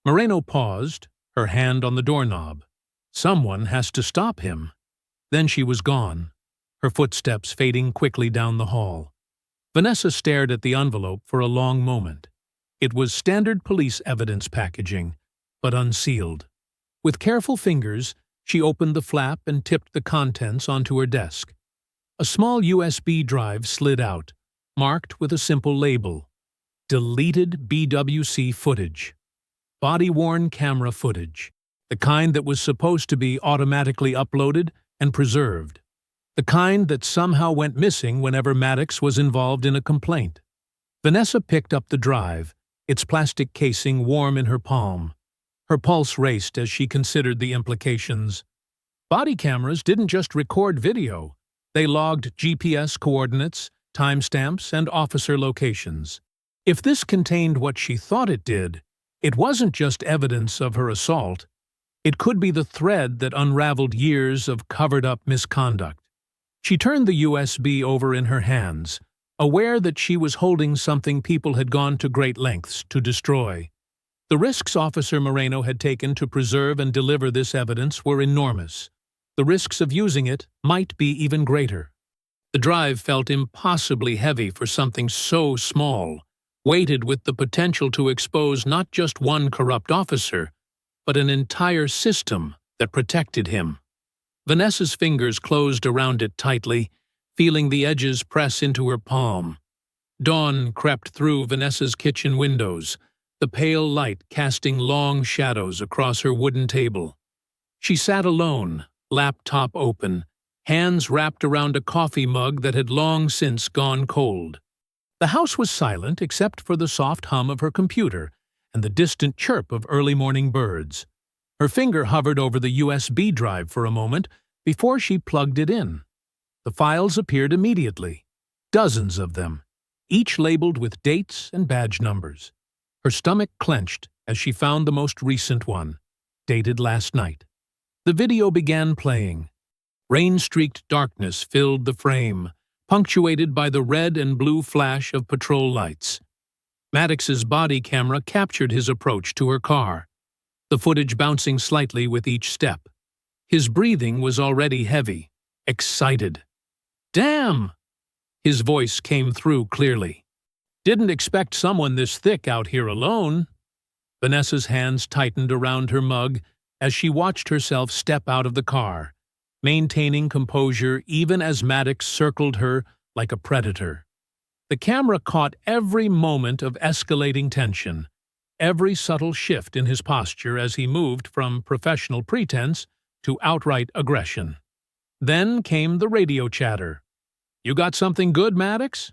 Moreno paused, her hand on the doorknob. Someone has to stop him. Then she was gone, her footsteps fading quickly down the hall. Vanessa stared at the envelope for a long moment. It was standard police evidence packaging, but unsealed. With careful fingers, she opened the flap and tipped the contents onto her desk. A small USB drive slid out, marked with a simple label. Deleted BWC footage. Body-worn camera footage. The kind that was supposed to be automatically uploaded and preserved. The kind that somehow went missing whenever Maddox was involved in a complaint. Vanessa picked up the drive, its plastic casing warm in her palm. Her pulse raced as she considered the implications. Body cameras didn't just record video. They logged GPS coordinates, timestamps, and officer locations. If this contained what she thought it did, it wasn't just evidence of her assault. It could be the thread that unraveled years of covered-up misconduct. She turned the USB over in her hands, aware that she was holding something people had gone to great lengths to destroy. The risks Officer Moreno had taken to preserve and deliver this evidence were enormous. The risks of using it might be even greater. The drive felt impossibly heavy for something so small, weighted with the potential to expose not just one corrupt officer, but an entire system that protected him. Vanessa's fingers closed around it tightly, feeling the edges press into her palm. Dawn crept through Vanessa's kitchen windows, the pale light casting long shadows across her wooden table. She sat alone, laptop open, hands wrapped around a coffee mug that had long since gone cold. The house was silent except for the soft hum of her computer and the distant chirp of early morning birds. Her finger hovered over the USB drive for a moment before she plugged it in. The files appeared immediately, dozens of them, each labeled with dates and badge numbers. Her stomach clenched as she found the most recent one, dated last night. The video began playing. Rain-streaked darkness filled the frame, punctuated by the red and blue flash of patrol lights. Maddox's body camera captured his approach to her car, the footage bouncing slightly with each step. His breathing was already heavy, excited. "Damn!" His voice came through clearly. "Didn't expect someone this thick out here alone." Vanessa's hands tightened around her mug as she watched herself step out of the car, maintaining composure even as Maddox circled her like a predator. The camera caught every moment of escalating tension, every subtle shift in his posture as he moved from professional pretense to outright aggression. Then came the radio chatter. "You got something good, Maddox?"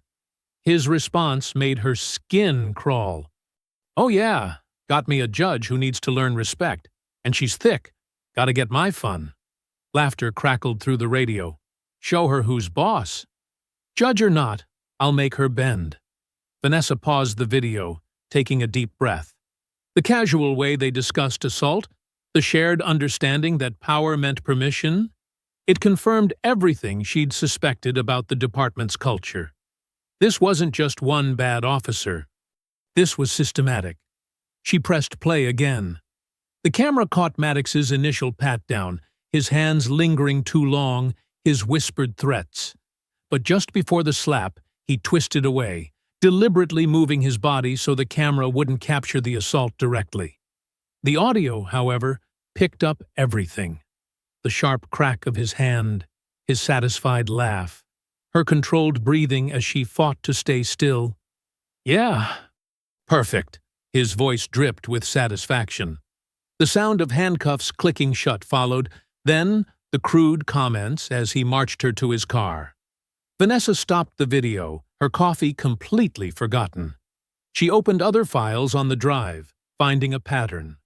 His response made her skin crawl. "Oh yeah, got me a judge who needs to learn respect, and she's thick. Gotta get my fun." Laughter crackled through the radio. "Show her who's boss." "Judge or not, I'll make her bend." Vanessa paused the video, taking a deep breath. The casual way they discussed assault, the shared understanding that power meant permission, it confirmed everything she'd suspected about the department's culture. This wasn't just one bad officer. This was systematic. She pressed play again. The camera caught Maddox's initial pat-down, his hands lingering too long, his whispered threats. But just before the slap, he twisted away, deliberately moving his body so the camera wouldn't capture the assault directly. The audio, however, picked up everything. The sharp crack of his hand, his satisfied laugh, her controlled breathing as she fought to stay still. "Yeah, perfect." His voice dripped with satisfaction. The sound of handcuffs clicking shut followed, then the crude comments as he marched her to his car. Vanessa stopped the video, her coffee completely forgotten. She opened other files on the drive, finding a pattern.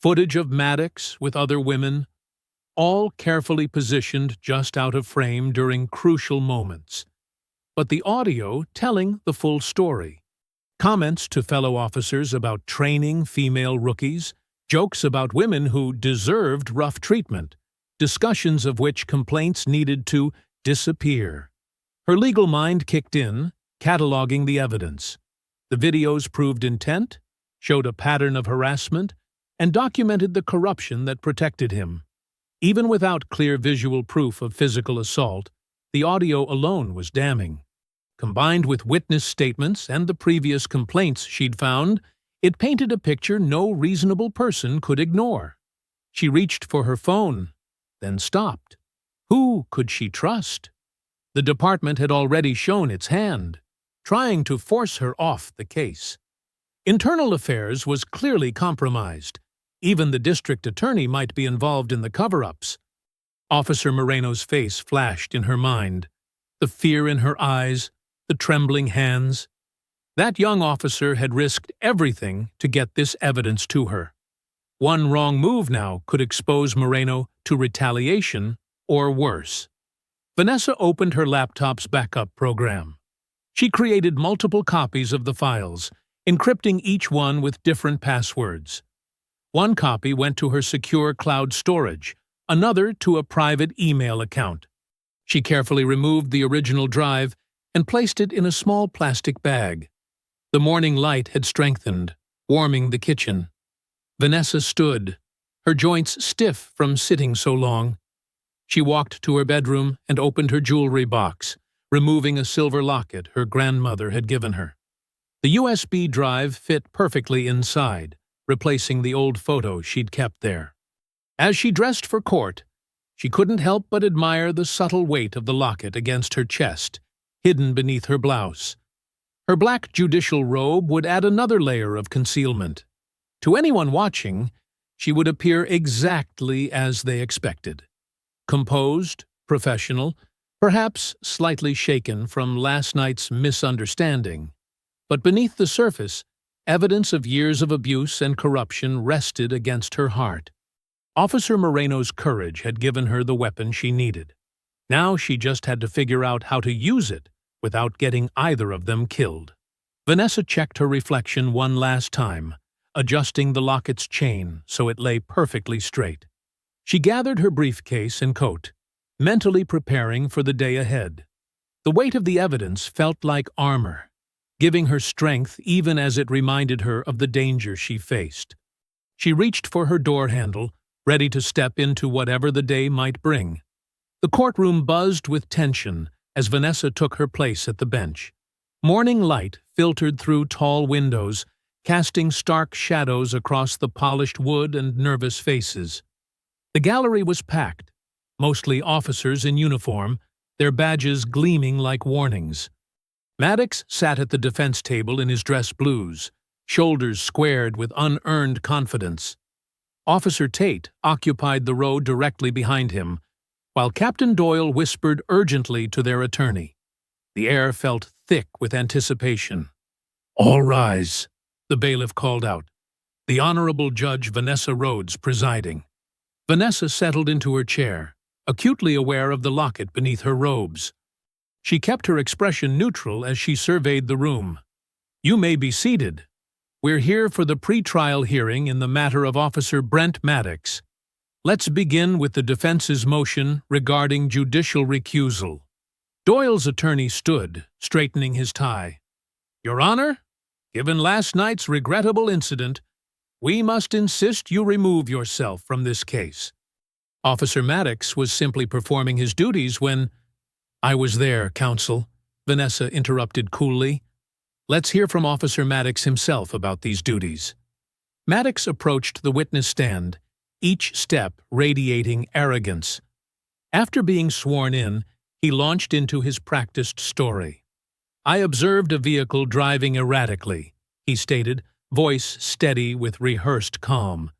Footage of Maddox with other women, all carefully positioned just out of frame during crucial moments. But the audio telling the full story. Comments to fellow officers about training female rookies, jokes about women who deserved rough treatment, discussions of which complaints needed to disappear. Her legal mind kicked in, cataloging the evidence. The videos proved intent, showed a pattern of harassment, and documented the corruption that protected him. Even without clear visual proof of physical assault, the audio alone was damning. Combined with witness statements and the previous complaints she'd found, it painted a picture no reasonable person could ignore. She reached for her phone, then stopped. Who could she trust? The department had already shown its hand, trying to force her off the case. Internal affairs was clearly compromised. Even the district attorney might be involved in the cover-ups. Officer Moreno's face flashed in her mind, the fear in her eyes, the trembling hands. That young officer had risked everything to get this evidence to her. One wrong move now could expose Moreno to retaliation or worse. Vanessa opened her laptop's backup program. She created multiple copies of the files, encrypting each one with different passwords. One copy went to her secure cloud storage, another to a private email account. She carefully removed the original drive and placed it in a small plastic bag. The morning light had strengthened, warming the kitchen. Vanessa stood, her joints stiff from sitting so long. She walked to her bedroom and opened her jewelry box, removing a silver locket her grandmother had given her. The USB drive fit perfectly inside, replacing the old photo she'd kept there. As she dressed for court, she couldn't help but admire the subtle weight of the locket against her chest, hidden beneath her blouse. Her black judicial robe would add another layer of concealment. To anyone watching, she would appear exactly as they expected. Composed, professional, perhaps slightly shaken from last night's misunderstanding. But beneath the surface, evidence of years of abuse and corruption rested against her heart. Officer Moreno's courage had given her the weapon she needed. Now she just had to figure out how to use it without getting either of them killed. Vanessa checked her reflection one last time, adjusting the locket's chain so it lay perfectly straight. She gathered her briefcase and coat, mentally preparing for the day ahead. The weight of the evidence felt like armor, giving her strength even as it reminded her of the danger she faced. She reached for her door handle, ready to step into whatever the day might bring. The courtroom buzzed with tension as Vanessa took her place at the bench. Morning light filtered through tall windows, casting stark shadows across the polished wood and nervous faces. The gallery was packed, mostly officers in uniform, their badges gleaming like warnings. Maddox sat at the defense table in his dress blues, shoulders squared with unearned confidence. Officer Tate occupied the row directly behind him, while Captain Doyle whispered urgently to their attorney. The air felt thick with anticipation. "All rise," the bailiff called out, the Honorable Judge Vanessa Rhodes presiding. Vanessa settled into her chair, acutely aware of the locket beneath her robes. She kept her expression neutral as she surveyed the room. "You may be seated. We're here for the pre-trial hearing in the matter of Officer Brent Maddox. Let's begin with the defense's motion regarding judicial recusal." Doyle's attorney stood, straightening his tie. "Your Honor, given last night's regrettable incident, we must insist you remove yourself from this case." Officer Maddox was simply performing his duties when— "I was there, counsel," Vanessa interrupted coolly. "Let's hear from Officer Maddox himself about these duties." Maddox approached the witness stand, each step radiating arrogance. After being sworn in, he launched into his practiced story. "I observed a vehicle driving erratically," he stated, voice steady with rehearsed calm.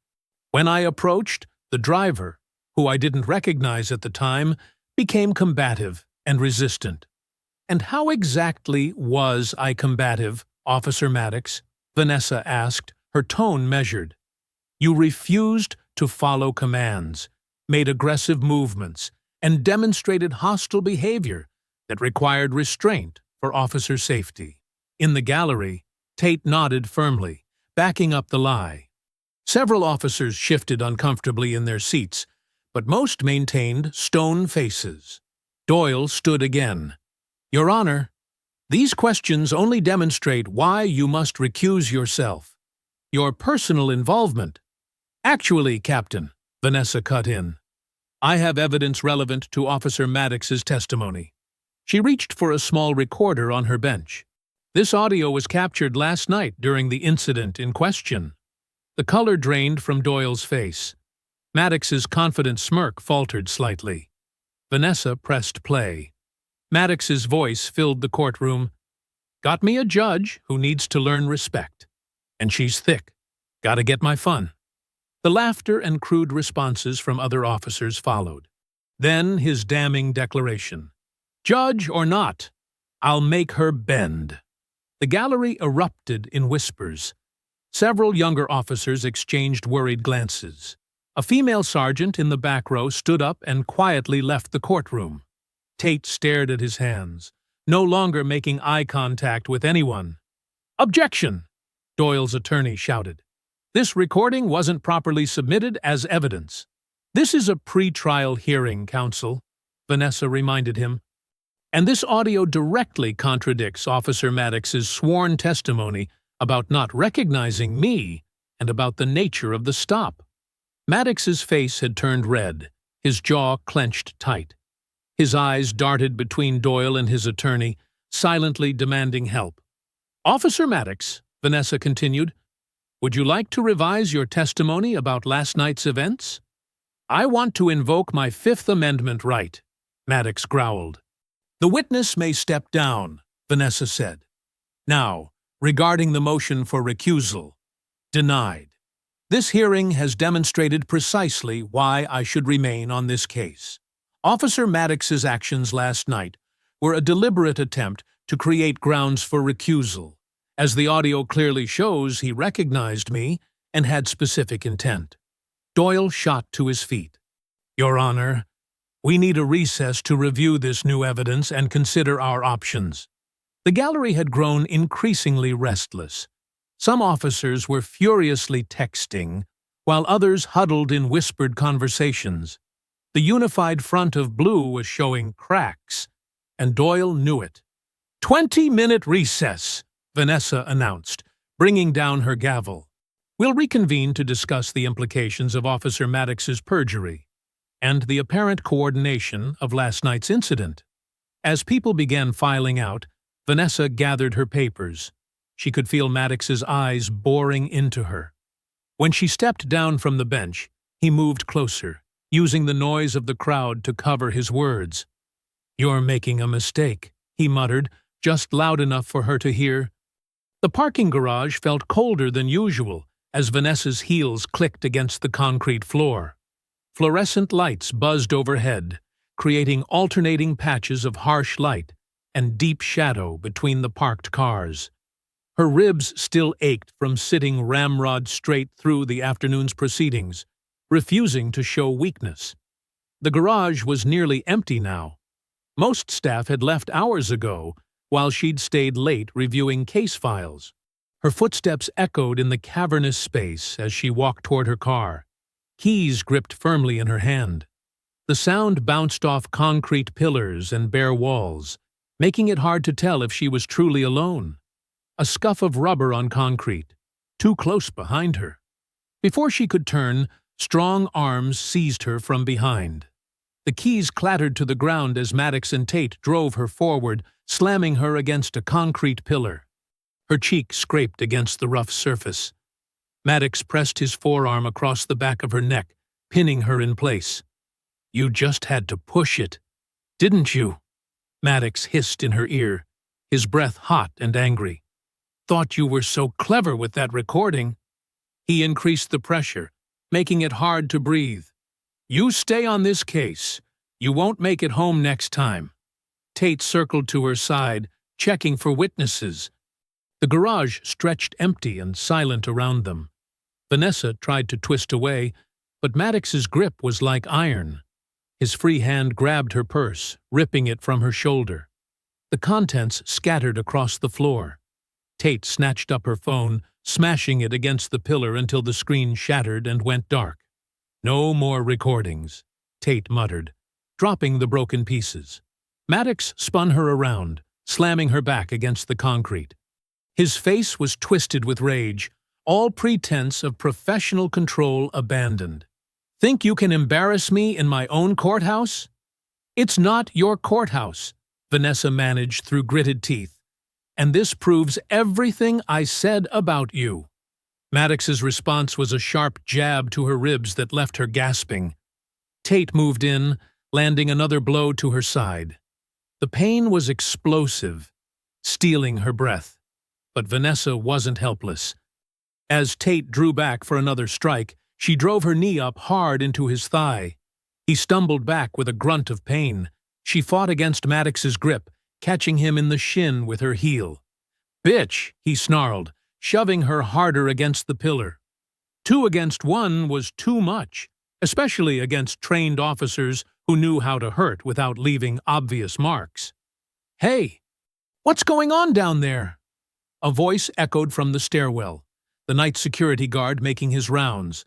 "When I approached, the driver, who I didn't recognize at the time, became combative and resistant." "And how exactly was I combative, Officer Maddox?" Vanessa asked, her tone measured. "You refused to follow commands, made aggressive movements, and demonstrated hostile behavior that required restraint for officer safety." In the gallery, Tate nodded firmly, backing up the lie. Several officers shifted uncomfortably in their seats, but most maintained stone faces. Doyle stood again. "Your Honor, these questions only demonstrate why you must recuse yourself. Your personal involvement—" "Actually, Captain," Vanessa cut in, "I have evidence relevant to Officer Maddox's testimony." She reached for a small recorder on her bench. "This audio was captured last night during the incident in question." The color drained from Doyle's face. Maddox's confident smirk faltered slightly. Vanessa pressed play. Maddox's voice filled the courtroom. "Got me a judge who needs to learn respect." And she's thick. Gotta get my fun. The laughter and crude responses from other officers followed. Then his damning declaration. Judge or not, I'll make her bend. The gallery erupted in whispers. Several younger officers exchanged worried glances. A female sergeant in the back row stood up and quietly left the courtroom. Tate stared at his hands, no longer making eye contact with anyone. Objection! Doyle's attorney shouted. This recording wasn't properly submitted as evidence. This is a pre-trial hearing, counsel, Vanessa reminded him. And this audio directly contradicts Officer Maddox's sworn testimony about not recognizing me and about the nature of the stop. Maddox's face had turned red, his jaw clenched tight. His eyes darted between Doyle and his attorney, silently demanding help. Officer Maddox, Vanessa continued, would you like to revise your testimony about last night's events? I want to invoke my Fifth Amendment right, Maddox growled. The witness may step down, Vanessa said. Now, regarding the motion for recusal, denied. This hearing has demonstrated precisely why I should remain on this case. Officer Maddox's actions last night were a deliberate attempt to create grounds for recusal. As the audio clearly shows, he recognized me and had specific intent. Doyle shot to his feet. Your Honor, we need a recess to review this new evidence and consider our options. The gallery had grown increasingly restless. Some officers were furiously texting, while others huddled in whispered conversations. The unified front of blue was showing cracks, and Doyle knew it. 20-minute recess, Vanessa announced, bringing down her gavel. We'll reconvene to discuss the implications of Officer Maddox's perjury and the apparent coordination of last night's incident. As people began filing out, Vanessa gathered her papers. She could feel Maddox's eyes boring into her. When she stepped down from the bench, he moved closer, using the noise of the crowd to cover his words. You're making a mistake, he muttered, just loud enough for her to hear. The parking garage felt colder than usual as Vanessa's heels clicked against the concrete floor. Fluorescent lights buzzed overhead, creating alternating patches of harsh light and deep shadow between the parked cars. Her ribs still ached from sitting ramrod straight through the afternoon's proceedings, refusing to show weakness. The garage was nearly empty now. Most staff had left hours ago, while she'd stayed late reviewing case files. Her footsteps echoed in the cavernous space as she walked toward her car, keys gripped firmly in her hand. The sound bounced off concrete pillars and bare walls, making it hard to tell if she was truly alone. A scuff of rubber on concrete, too close behind her. Before she could turn, strong arms seized her from behind. The keys clattered to the ground as Maddox and Tate drove her forward, slamming her against a concrete pillar. Her cheek scraped against the rough surface. Maddox pressed his forearm across the back of her neck, pinning her in place. You just had to push it, didn't you? Maddox hissed in her ear, his breath hot and angry. Thought you were so clever with that recording. He increased the pressure, making it hard to breathe. You stay on this case. You won't make it home next time. Tate circled to her side, checking for witnesses. The garage stretched empty and silent around them. Vanessa tried to twist away, but Maddox's grip was like iron. His free hand grabbed her purse, ripping it from her shoulder. The contents scattered across the floor. Tate snatched up her phone, smashing it against the pillar until the screen shattered and went dark. No more recordings, Tate muttered, dropping the broken pieces. Maddox spun her around, slamming her back against the concrete. His face was twisted with rage, all pretense of professional control abandoned. Think you can embarrass me in my own courthouse? It's not your courthouse, Vanessa managed through gritted teeth. And this proves everything I said about you. Maddox's response was a sharp jab to her ribs that left her gasping. Tate moved in, landing another blow to her side. The pain was explosive, stealing her breath. But Vanessa wasn't helpless. As Tate drew back for another strike, she drove her knee up hard into his thigh. He stumbled back with a grunt of pain. She fought against Maddox's grip, catching him in the shin with her heel. "Bitch," he snarled, shoving her harder against the pillar. 2 against 1 was too much, especially against trained officers who knew how to hurt without leaving obvious marks. "Hey, what's going on down there?" A voice echoed from the stairwell, the night security guard making his rounds.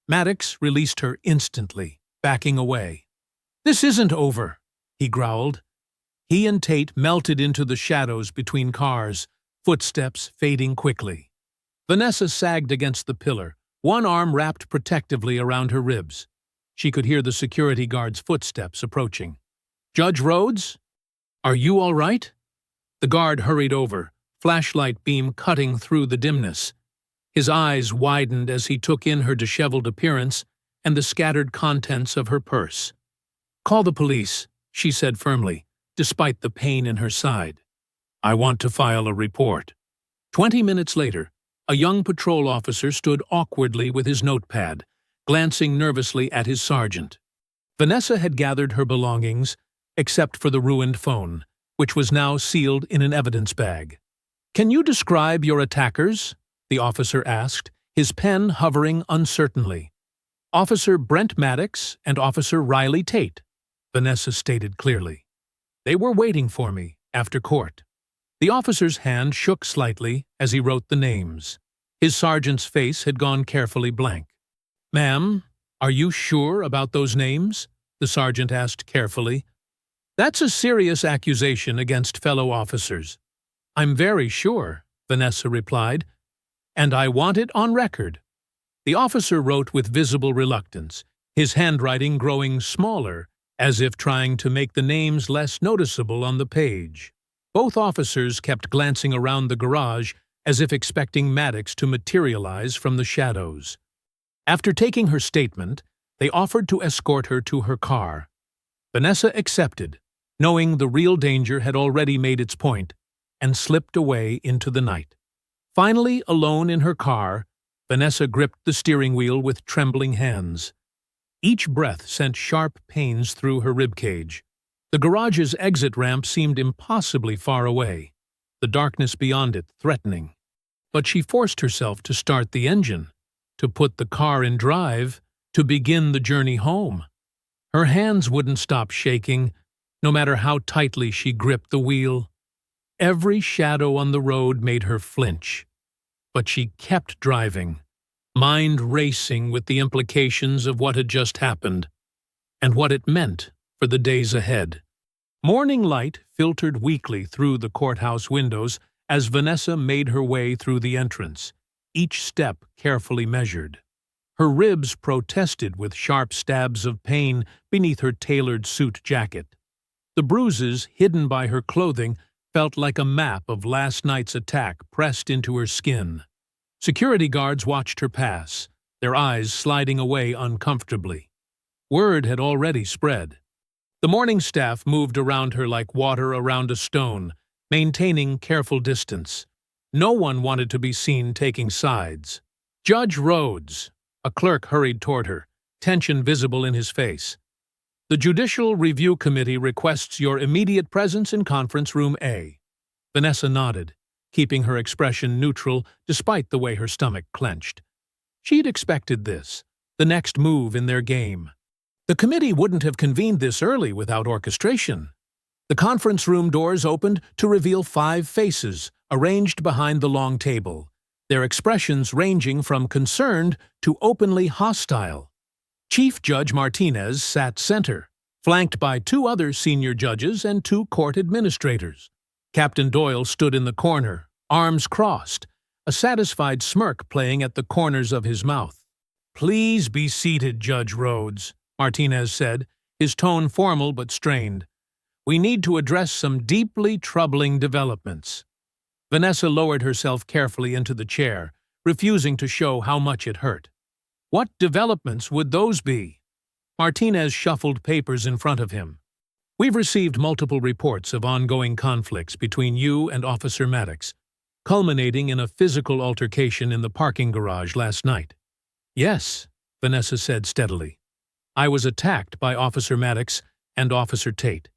Maddox released her instantly, backing away. "This isn't over," he growled. He and Tate melted into the shadows between cars, footsteps fading quickly. Vanessa sagged against the pillar, one arm wrapped protectively around her ribs. She could hear the security guard's footsteps approaching. "Judge Rhodes? Are you all right?" The guard hurried over, flashlight beam cutting through the dimness. His eyes widened as he took in her disheveled appearance and the scattered contents of her purse. "Call the police," she said firmly, despite the pain in her side. "I want to file a report." 20 minutes later, a young patrol officer stood awkwardly with his notepad, glancing nervously at his sergeant. Vanessa had gathered her belongings, except for the ruined phone, which was now sealed in an evidence bag. "Can you describe your attackers?" the officer asked, his pen hovering uncertainly. "Officer Brent Maddox and Officer Riley Tate," Vanessa stated clearly. "They were waiting for me after court." The officer's hand shook slightly as he wrote the names. His sergeant's face had gone carefully blank. "Ma'am, are you sure about those names?" the sergeant asked carefully. "That's a serious accusation against fellow officers." "I'm very sure," Vanessa replied, "and I want it on record." The officer wrote with visible reluctance, his handwriting growing smaller, as if trying to make the names less noticeable on the page. Both officers kept glancing around the garage as if expecting Maddox to materialize from the shadows. After taking her statement, they offered to escort her to her car. Vanessa accepted, knowing the real danger had already made its point, and slipped away into the night. Finally, alone in her car, Vanessa gripped the steering wheel with trembling hands. Each breath sent sharp pains through her ribcage. The garage's exit ramp seemed impossibly far away, the darkness beyond it threatening. But she forced herself to start the engine, to put the car in drive, to begin the journey home. Her hands wouldn't stop shaking, no matter how tightly she gripped the wheel. Every shadow on the road made her flinch. But she kept driving, mind racing with the implications of what had just happened, and what it meant for the days ahead. Morning light filtered weakly through the courthouse windows as Vanessa made her way through the entrance, each step carefully measured. Her ribs protested with sharp stabs of pain beneath her tailored suit jacket. The bruises, hidden by her clothing, felt like a map of last night's attack pressed into her skin. Security guards watched her pass, their eyes sliding away uncomfortably. Word had already spread. The morning staff moved around her like water around a stone, maintaining careful distance. No one wanted to be seen taking sides. "Judge Rhodes," a clerk hurried toward her, tension visible in his face. "The Judicial Review Committee requests your immediate presence in Conference Room A." Vanessa nodded, keeping her expression neutral despite the way her stomach clenched. She'd expected this, the next move in their game. The committee wouldn't have convened this early without orchestration. The conference room doors opened to reveal 5 faces, arranged behind the long table, their expressions ranging from concerned to openly hostile. Chief Judge Martinez sat center, flanked by 2 other senior judges and 2 court administrators. Captain Doyle stood in the corner, arms crossed, a satisfied smirk playing at the corners of his mouth. "Please be seated, Judge Rhodes," Martinez said, his tone formal but strained. "We need to address some deeply troubling developments." Vanessa lowered herself carefully into the chair, refusing to show how much it hurt. "What developments would those be?" Martinez shuffled papers in front of him. "We've received multiple reports of ongoing conflicts between you and Officer Maddox. culminating in a physical altercation in the parking garage last night. Yes, Vanessa said steadily. I was attacked by Officer Maddox and Officer Tate.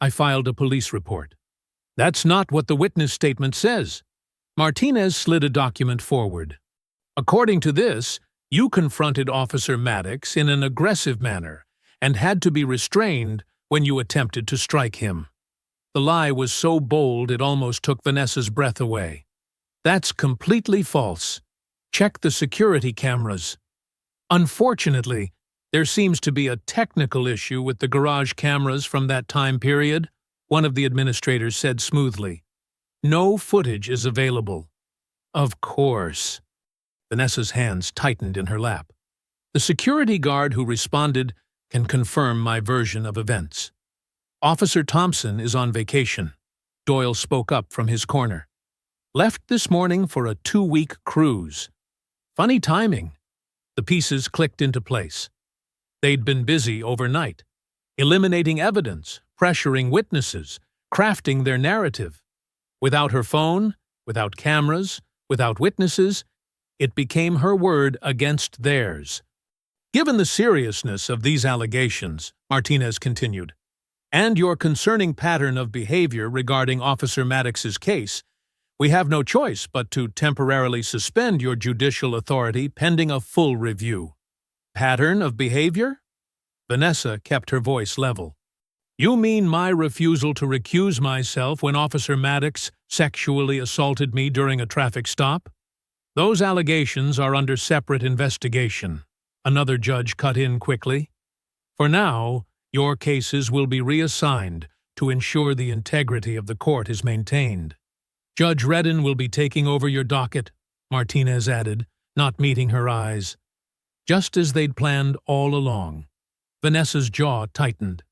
I filed a police report. That's not what the witness statement says. Martinez slid a document forward. According to this, you confronted Officer Maddox in an aggressive manner and had to be restrained when you attempted to strike him. The lie was so bold it almost took Vanessa's breath away. That's completely false. Check the security cameras. Unfortunately, there seems to be a technical issue with the garage cameras from that time period, one of the administrators said smoothly. No footage is available. Of course. Vanessa's hands tightened in her lap. The security guard who responded can confirm my version of events. Officer Thompson is on vacation. Doyle spoke up from his corner. Left this morning for a 2-week cruise. Funny timing. The pieces clicked into place. They'd been busy overnight, eliminating evidence, pressuring witnesses, crafting their narrative. Without her phone, without cameras, without witnesses, it became her word against theirs. Given the seriousness of these allegations, Martinez continued, and your concerning pattern of behavior regarding Officer Maddox's case, we have no choice but to temporarily suspend your judicial authority pending a full review. Pattern of behavior? Vanessa kept her voice level. You mean my refusal to recuse myself when Officer Maddox sexually assaulted me during a traffic stop? Those allegations are under separate investigation. Another judge cut in quickly. For now, your cases will be reassigned to ensure the integrity of the court is maintained. Judge Redden will be taking over your docket, Martinez added, not meeting her eyes. Just as they'd planned all along. Vanessa's jaw tightened.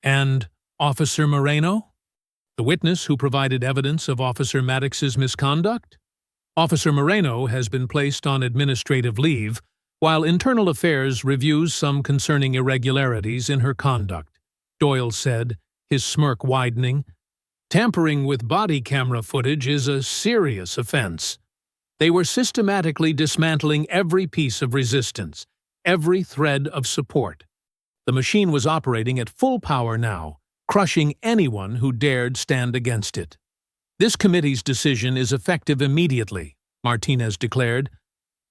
And Officer Moreno? The witness who provided evidence of Officer Maddox's misconduct? Officer Moreno has been placed on administrative leave while Internal Affairs reviews some concerning irregularities in her conduct, Doyle said, his smirk widening. Tampering with body camera footage is a serious offense. They were systematically dismantling every piece of resistance, every thread of support. The machine was operating at full power now, crushing anyone who dared stand against it. This committee's decision is effective immediately, Martinez declared.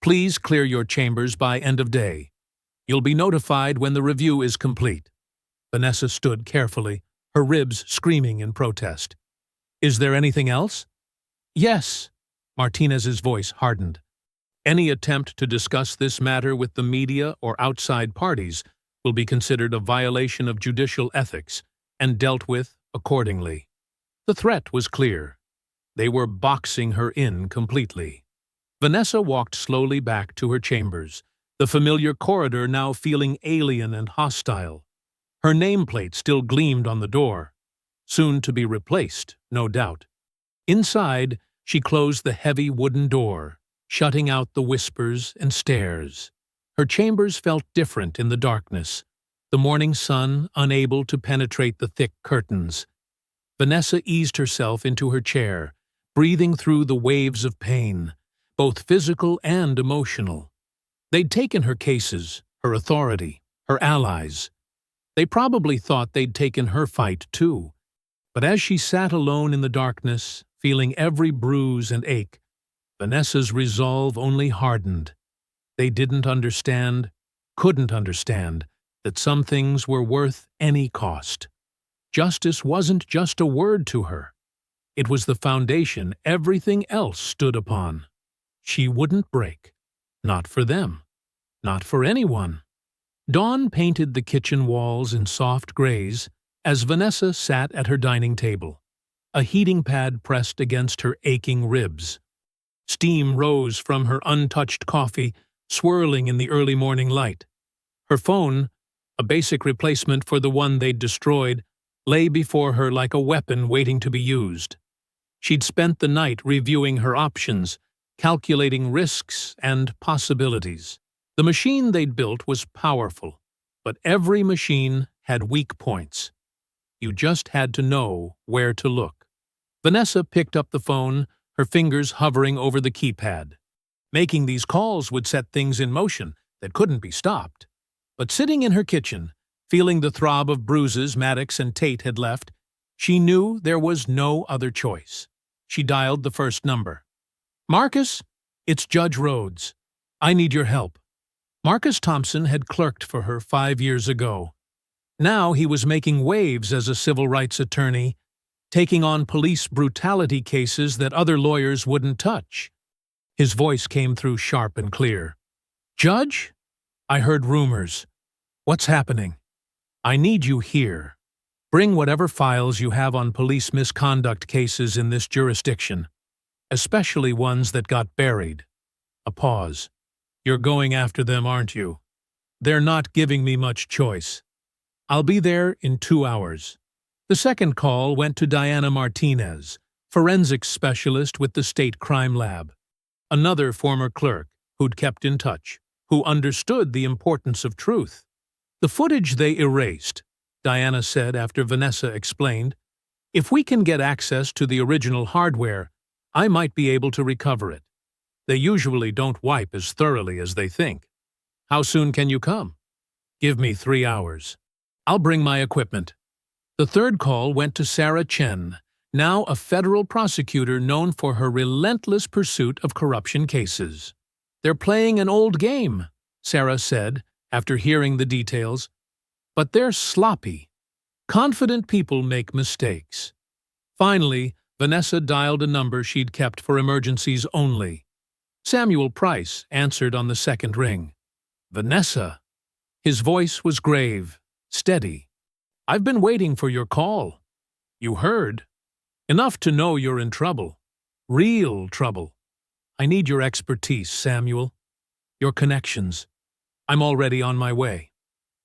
Please clear your chambers by end of day. You'll be notified when the review is complete. Vanessa stood carefully, her ribs screaming in protest. Is there anything else? Yes. Martinez's voice hardened. Any attempt to discuss this matter with the media or outside parties will be considered a violation of judicial ethics and dealt with accordingly. The threat was clear. They were boxing her in completely. Vanessa walked slowly back to her chambers, the familiar corridor now feeling alien and hostile. Her nameplate still gleamed on the door, soon to be replaced, no doubt. Inside, she closed the heavy wooden door, shutting out the whispers and stares. Her chambers felt different in the darkness, the morning sun unable to penetrate the thick curtains. Vanessa eased herself into her chair, breathing through the waves of pain, both physical and emotional. They'd taken her cases, her authority, her allies. They probably thought they'd taken her fight, too. But as she sat alone in the darkness, feeling every bruise and ache, Vanessa's resolve only hardened. They didn't understand, couldn't understand, that some things were worth any cost. Justice wasn't just a word to her. It was the foundation everything else stood upon. She wouldn't break. Not for them. Not for anyone. Dawn painted the kitchen walls in soft grays as Vanessa sat at her dining table, a heating pad pressed against her aching ribs. Steam rose from her untouched coffee, swirling in the early morning light. Her phone, a basic replacement for the one they'd destroyed, lay before her like a weapon waiting to be used. She'd spent the night reviewing her options, calculating risks and possibilities. The machine they'd built was powerful, but every machine had weak points. You just had to know where to look. Vanessa picked up the phone, her fingers hovering over the keypad. Making these calls would set things in motion that couldn't be stopped. But sitting in her kitchen, feeling the throb of bruises Maddox and Tate had left, she knew there was no other choice. She dialed the first number. "Marcus, it's Judge Rhodes. I need your help." Marcus Thompson had clerked for her 5 years ago. Now he was making waves as a civil rights attorney, taking on police brutality cases that other lawyers wouldn't touch. His voice came through sharp and clear. "Judge? I heard rumors. What's happening? I need you here. Bring whatever files you have on police misconduct cases in this jurisdiction, especially ones that got buried." A pause. "You're going after them, aren't you?" "They're not giving me much choice. I'll be there in 2 hours." The second call went to Diana Martinez, forensics specialist with the State Crime Lab. Another former clerk who'd kept in touch, who understood the importance of truth. "The footage they erased," Diana said after Vanessa explained. "If we can get access to the original hardware, I might be able to recover it. They usually don't wipe as thoroughly as they think." "How soon can you come?" "Give me 3 hours. I'll bring my equipment." The third call went to Sarah Chen, now a federal prosecutor known for her relentless pursuit of corruption cases. "They're playing an old game," Sarah said after hearing the details. "But they're sloppy. Confident people make mistakes." Finally, Vanessa dialed a number she'd kept for emergencies only. Samuel Price answered on the second ring. "Vanessa." His voice was grave, steady. "I've been waiting for your call. You heard? Enough to know you're in trouble. Real trouble. I need your expertise, Samuel. Your connections. I'm already on my way."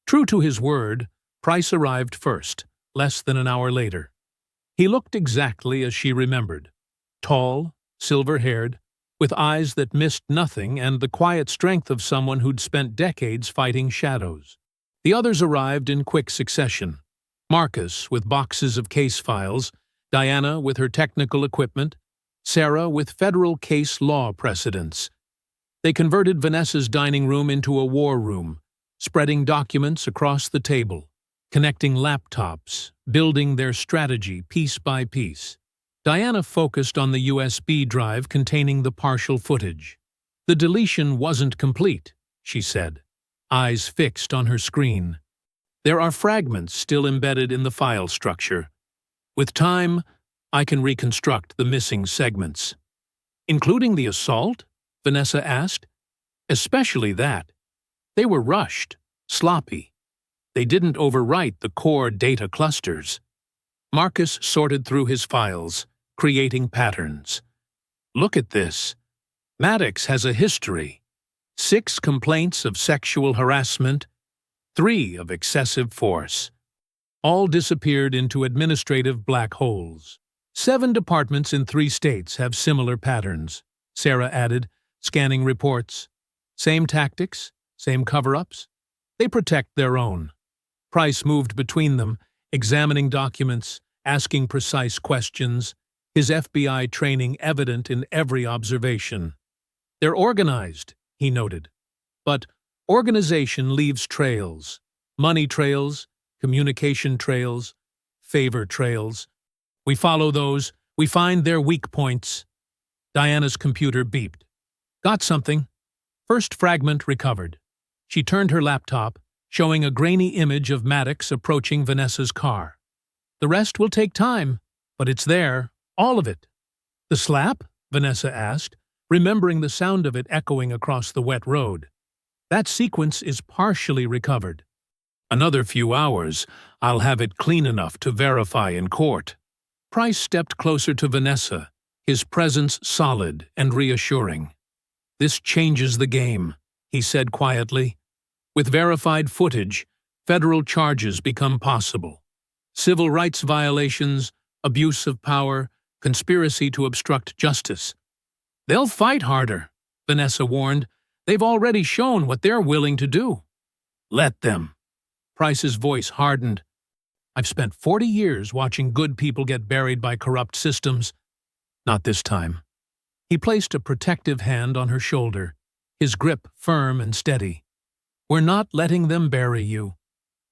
True to his word, Price arrived first, less than an hour later. He looked exactly as she remembered. Tall, silver-haired, with eyes that missed nothing and the quiet strength of someone who'd spent decades fighting shadows. The others arrived in quick succession. Marcus with boxes of case files, Diana with her technical equipment, Sarah with federal case law precedents. They converted Vanessa's dining room into a war room, spreading documents across the table, connecting laptops, building their strategy piece by piece. Diana focused on the USB drive containing the partial footage. "The deletion wasn't complete," she said, eyes fixed on her screen. "There are fragments still embedded in the file structure. With time, I can reconstruct the missing segments." "Including the assault?" Vanessa asked. "Especially that. They were rushed, sloppy. They didn't overwrite the core data clusters." Marcus sorted through his files, creating patterns. "Look at this. Maddox has a history. 6 complaints of sexual harassment, 3 of excessive force. All disappeared into administrative black holes. 7 departments in 3 states have similar patterns," Sarah added, scanning reports. "Same tactics, same cover-ups. They protect their own." Price moved between them, examining documents, asking precise questions, his FBI training evident in every observation. "They're organized," he noted. "But organization leaves trails. Money trails, communication trails, favor trails. We follow those, we find their weak points." Diana's computer beeped. "Got something." First fragment recovered. She turned her laptop, showing a grainy image of Maddox approaching Vanessa's car. "The rest will take time, but it's there, all of it." "The slap?" Vanessa asked, remembering the sound of it echoing across the wet road. "That sequence is partially recovered. Another few hours, I'll have it clean enough to verify in court." Price stepped closer to Vanessa, his presence solid and reassuring. "This changes the game," he said quietly. "With verified footage, federal charges become possible. Civil rights violations, abuse of power, conspiracy to obstruct justice. They'll fight harder," Vanessa warned. "They've already shown what they're willing to do." "Let them." Price's voice hardened. "I've spent 40 years watching good people get buried by corrupt systems. Not this time." He placed a protective hand on her shoulder, his grip firm and steady. "We're not letting them bury you."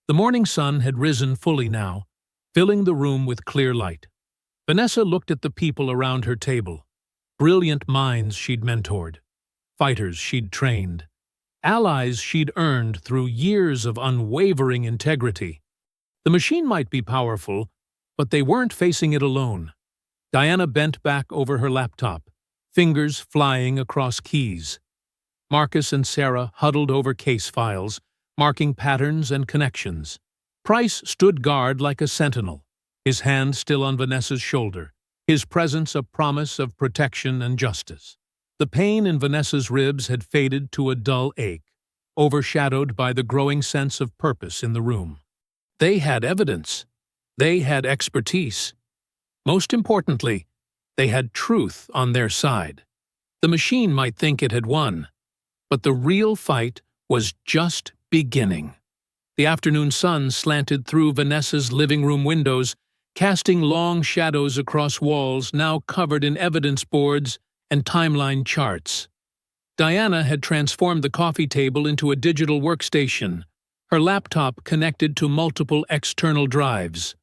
The morning sun had risen fully now, filling the room with clear light. Vanessa looked at the people around her table. Brilliant minds she'd mentored, fighters she'd trained, allies she'd earned through years of unwavering integrity. The machine might be powerful, but they weren't facing it alone. Diana bent back over her laptop, fingers flying across keys. Marcus and Sarah huddled over case files, marking patterns and connections. Price stood guard like a sentinel, his hand still on Vanessa's shoulder, his presence a promise of protection and justice. The pain in Vanessa's ribs had faded to a dull ache, overshadowed by the growing sense of purpose in the room. They had evidence. They had expertise. Most importantly, they had truth on their side. The machine might think it had won, but the real fight was just beginning. The afternoon sun slanted through Vanessa's living room windows, casting long shadows across walls now covered in evidence boards and timeline charts. Diana had transformed the coffee table into a digital workstation, her laptop connected to multiple external drives.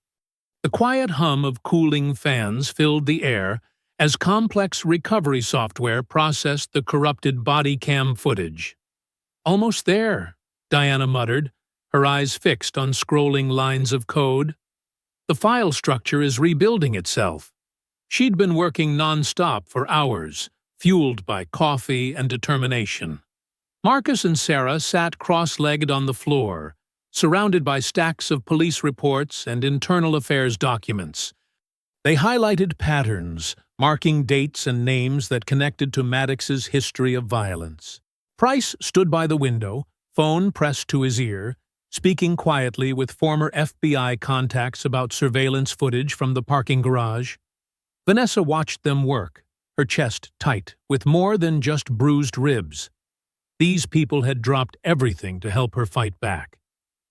The quiet hum of cooling fans filled the air as complex recovery software processed the corrupted body cam footage. "Almost there," Diana muttered, her eyes fixed on scrolling lines of code. "The file structure is rebuilding itself." She'd been working non-stop for hours, fueled by coffee and determination. Marcus and Sarah sat cross-legged on the floor, surrounded by stacks of police reports and internal affairs documents. They highlighted patterns, marking dates and names that connected to Maddox's history of violence. Price stood by the window, phone pressed to his ear, speaking quietly with former FBI contacts about surveillance footage from the parking garage. Vanessa watched them work, her chest tight, with more than just bruised ribs. These people had dropped everything to help her fight back.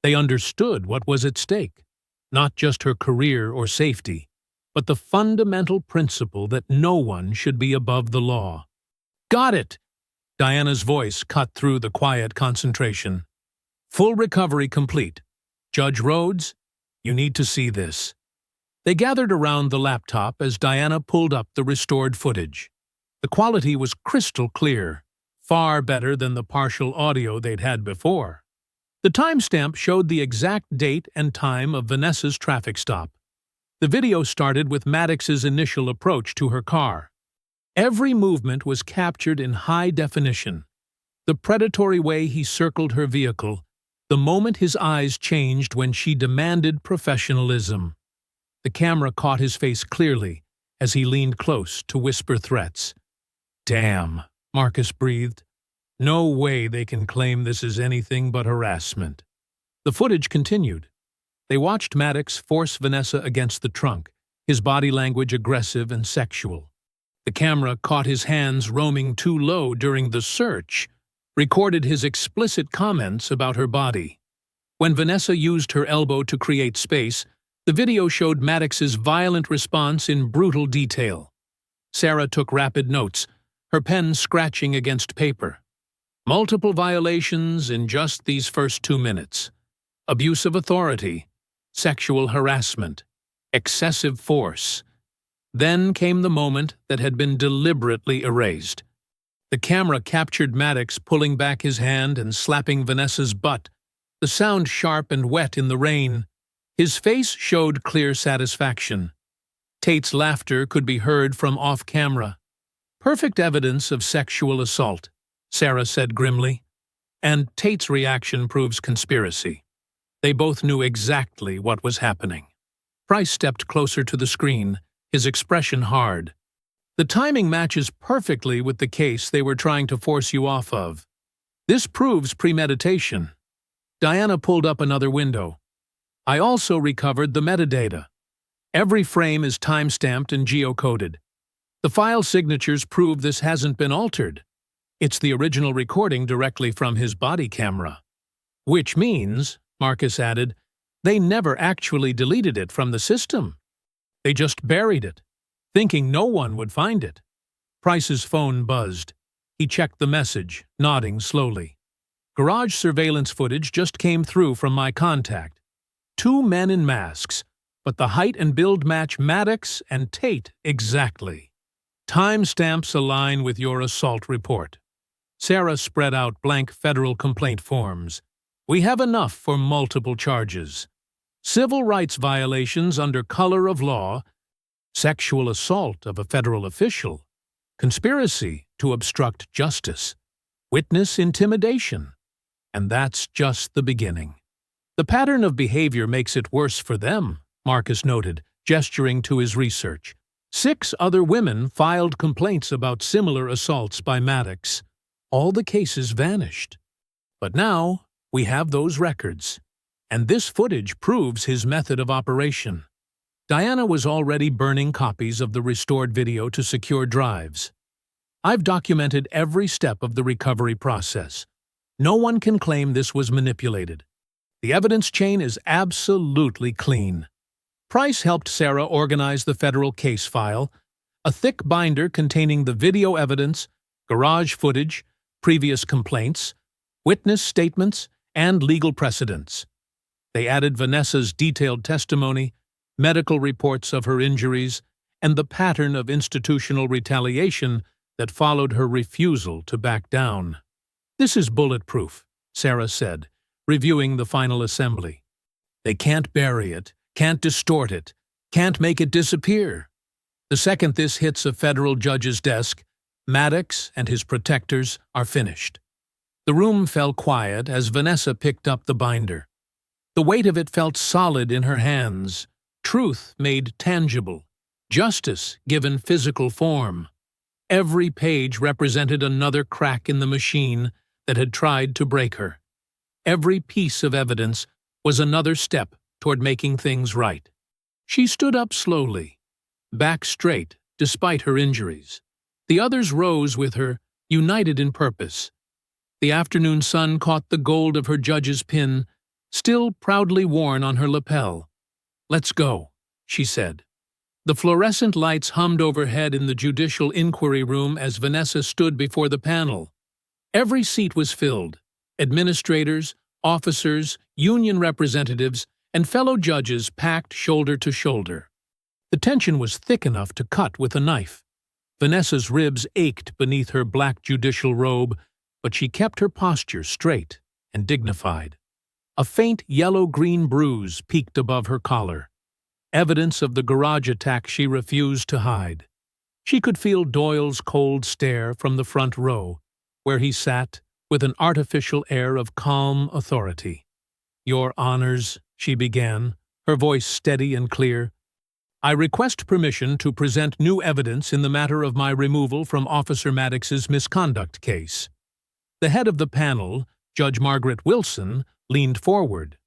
They understood what was at stake, not just her career or safety, but the fundamental principle that no one should be above the law. "Got it!" Diana's voice cut through the quiet concentration. "Full recovery complete. Judge Rhodes, you need to see this." They gathered around the laptop as Diana pulled up the restored footage. The quality was crystal clear, far better than the partial audio they'd had before. The timestamp showed the exact date and time of Vanessa's traffic stop. The video started with Maddox's initial approach to her car. Every movement was captured in high definition. The predatory way he circled her vehicle, the moment his eyes changed when she demanded professionalism. The camera caught his face clearly as he leaned close to whisper threats. "Damn," Marcus breathed. "No way they can claim this is anything but harassment." The footage continued. They watched Maddox force Vanessa against the trunk, his body language aggressive and sexual. The camera caught his hands roaming too low during the search, recorded his explicit comments about her body. When Vanessa used her elbow to create space, the video showed Maddox's violent response in brutal detail. Sarah took rapid notes, her pen scratching against paper. Multiple violations in just these first 2 minutes. Abuse of authority, sexual harassment, excessive force. Then came the moment that had been deliberately erased. The camera captured Maddox pulling back his hand and slapping Vanessa's butt, the sound sharp and wet in the rain. His face showed clear satisfaction. Tate's laughter could be heard from off-camera. "Perfect evidence of sexual assault," Sarah said grimly. "And Tate's reaction proves conspiracy." They both knew exactly what was happening. Price stepped closer to the screen, his expression hard. "The timing matches perfectly with the case they were trying to force you off of. This proves premeditation." Diana pulled up another window. "I also recovered the metadata. Every frame is timestamped and geocoded. The file signatures prove this hasn't been altered. It's the original recording directly from his body camera." "Which means," Marcus added, "they never actually deleted it from the system. They just buried it, thinking no one would find it." Price's phone buzzed. He checked the message, nodding slowly. Garage surveillance footage just came through from my contact. 2 men in masks, but the height and build match Maddox and Tate exactly. Timestamps align with your assault report. Sarah spread out blank federal complaint forms. We have enough for multiple charges. Civil rights violations under color of law, sexual assault of a federal official, conspiracy to obstruct justice, witness intimidation. And that's just the beginning. The pattern of behavior makes it worse for them, Marcus noted, gesturing to his research. 6 other women filed complaints about similar assaults by Maddox. All the cases vanished. But now, we have those records. And this footage proves his method of operation. Diana was already burning copies of the restored video to secure drives. I've documented every step of the recovery process. No one can claim this was manipulated. The evidence chain is absolutely clean. Price helped Sarah organize the federal case file, a thick binder containing the video evidence, garage footage, previous complaints, witness statements, and legal precedents. They added Vanessa's detailed testimony, medical reports of her injuries, and the pattern of institutional retaliation that followed her refusal to back down. This is bulletproof, Sarah said, reviewing the final assembly. They can't bury it, can't distort it, can't make it disappear. The second this hits a federal judge's desk, Maddox and his protectors are finished. The room fell quiet as Vanessa picked up the binder. The weight of it felt solid in her hands, truth made tangible, justice given physical form. Every page represented another crack in the machine that had tried to break her. Every piece of evidence was another step toward making things right. She stood up slowly, back straight despite her injuries. The others rose with her, united in purpose. The afternoon sun caught the gold of her judge's pin, still proudly worn on her lapel. "Let's go," she said. The fluorescent lights hummed overhead in the judicial inquiry room as Vanessa stood before the panel. Every seat was filled. Administrators, officers, union representatives, and fellow judges packed shoulder to shoulder. The tension was thick enough to cut with a knife. Vanessa's ribs ached beneath her black judicial robe, but she kept her posture straight and dignified. A faint yellow-green bruise peeked above her collar, evidence of the garage attack she refused to hide. She could feel Doyle's cold stare from the front row, where he sat with an artificial air of calm authority. "Your Honors," she began, her voice steady and clear, "I request permission to present new evidence in the matter of my removal from Officer Maddox's misconduct case." The head of the panel, Judge Margaret Wilson, leaned forward.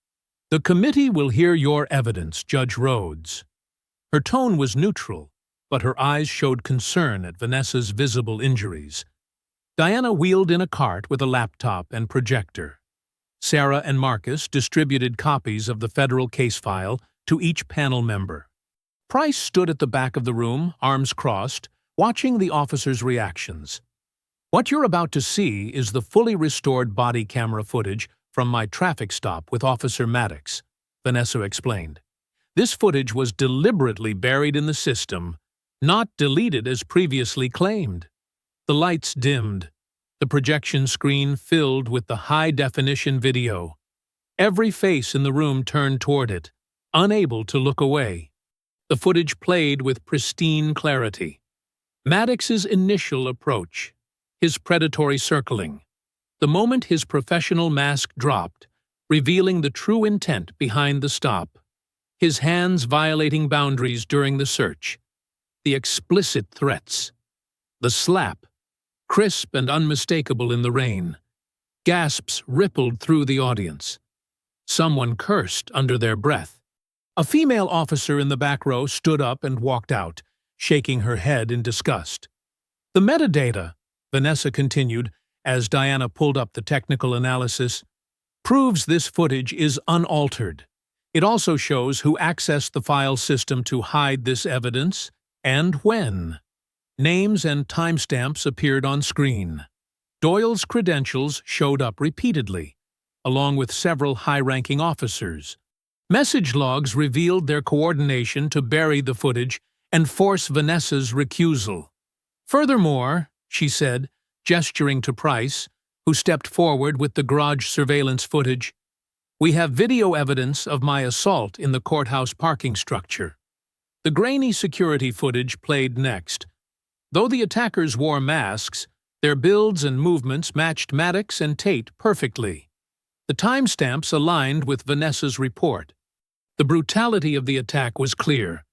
"The committee will hear your evidence, Judge Rhodes." Her tone was neutral, but her eyes showed concern at Vanessa's visible injuries. Diana wheeled in a cart with a laptop and projector. Sarah and Marcus distributed copies of the federal case file to each panel member. Price stood at the back of the room, arms crossed, watching the officers' reactions. "What you're about to see is the fully restored body camera footage from my traffic stop with Officer Maddox," Vanessa explained. "This footage was deliberately buried in the system, not deleted as previously claimed." The lights dimmed. The projection screen filled with the high-definition video. Every face in the room turned toward it, unable to look away. The footage played with pristine clarity. Maddox's initial approach, his predatory circling. The moment his professional mask dropped, revealing the true intent behind the stop. His hands violating boundaries during the search. The explicit threats. The slap, crisp and unmistakable in the rain. Gasps rippled through the audience. Someone cursed under their breath. A female officer in the back row stood up and walked out, shaking her head in disgust. "The metadata," Vanessa continued, as Diana pulled up the technical analysis, "proves this footage is unaltered. It also shows who accessed the file system to hide this evidence and when." Names and timestamps appeared on screen. Doyle's credentials showed up repeatedly, along with several high-ranking officers. Message logs revealed their coordination to bury the footage and force Vanessa's recusal. Furthermore, she said, gesturing to Price, who stepped forward with the garage surveillance footage, "We have video evidence of my assault in the courthouse parking structure." The grainy security footage played next. Though the attackers wore masks, their builds and movements matched Maddox and Tate perfectly. The timestamps aligned with Vanessa's report. The brutality of the attack was clear.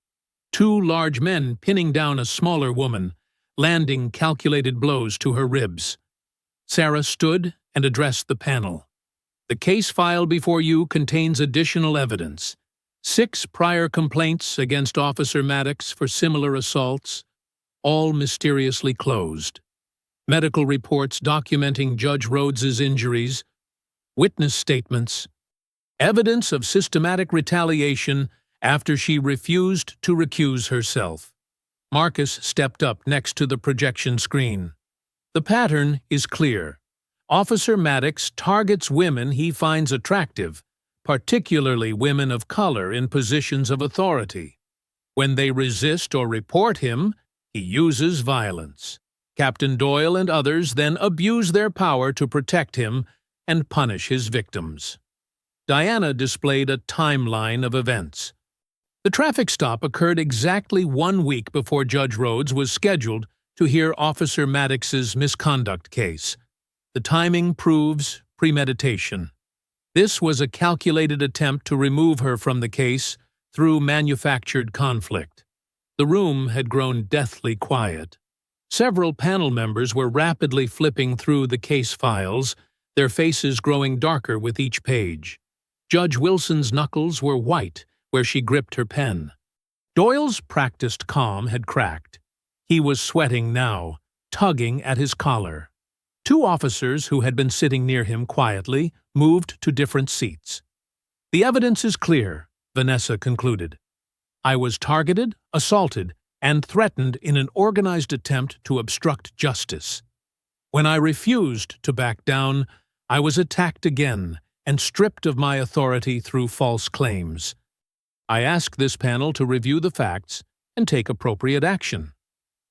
Two large men pinning down a smaller woman, landing calculated blows to her ribs. Sarah stood and addressed the panel. "The case file before you contains additional evidence. 6 prior complaints against Officer Maddox for similar assaults, all mysteriously closed. Medical reports documenting Judge Rhodes's injuries, witness statements, evidence of systematic retaliation after she refused to recuse herself." Marcus stepped up next to the projection screen. "The pattern is clear. Officer Maddox targets women he finds attractive, particularly women of color in positions of authority. When they resist or report him, he uses violence. Captain Doyle and others then abuse their power to protect him and punish his victims." Diana displayed a timeline of events. The traffic stop occurred exactly 1 week before Judge Rhodes was scheduled to hear Officer Maddox's misconduct case. The timing proves premeditation. This was a calculated attempt to remove her from the case through manufactured conflict. The room had grown deathly quiet. Several panel members were rapidly flipping through the case files, their faces growing darker with each page. Judge Wilson's knuckles were white where she gripped her pen. Doyle's practiced calm had cracked. He was sweating now, tugging at his collar. 2 officers who had been sitting near him quietly moved to different seats. "The evidence is clear," Vanessa concluded. "I was targeted, assaulted, and threatened in an organized attempt to obstruct justice. When I refused to back down, I was attacked again and stripped of my authority through false claims. I ask this panel to review the facts and take appropriate action."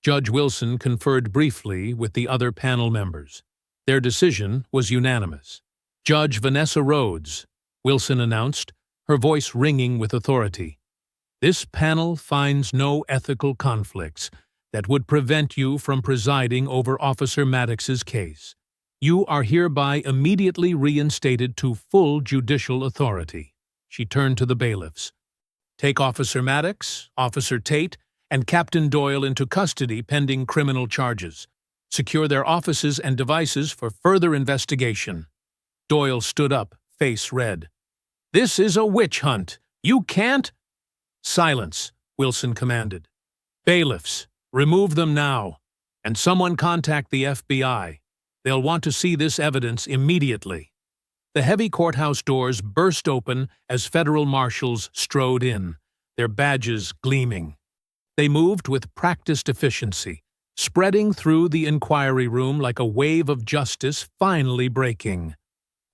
Judge Wilson conferred briefly with the other panel members. Their decision was unanimous. "Judge Vanessa Rhodes," Wilson announced, her voice ringing with authority. "This panel finds no ethical conflicts that would prevent you from presiding over Officer Maddox's case. You are hereby immediately reinstated to full judicial authority." She turned to the bailiffs. "Take Officer Maddox, Officer Tate, and Captain Doyle into custody pending criminal charges. Secure their offices and devices for further investigation." Doyle stood up, face red. "This is a witch hunt. You can't—" "Silence," Wilson commanded. "Bailiffs, remove them now, and someone contact the FBI. They'll want to see this evidence immediately." The heavy courthouse doors burst open as federal marshals strode in, their badges gleaming. They moved with practiced efficiency, spreading through the inquiry room like a wave of justice finally breaking.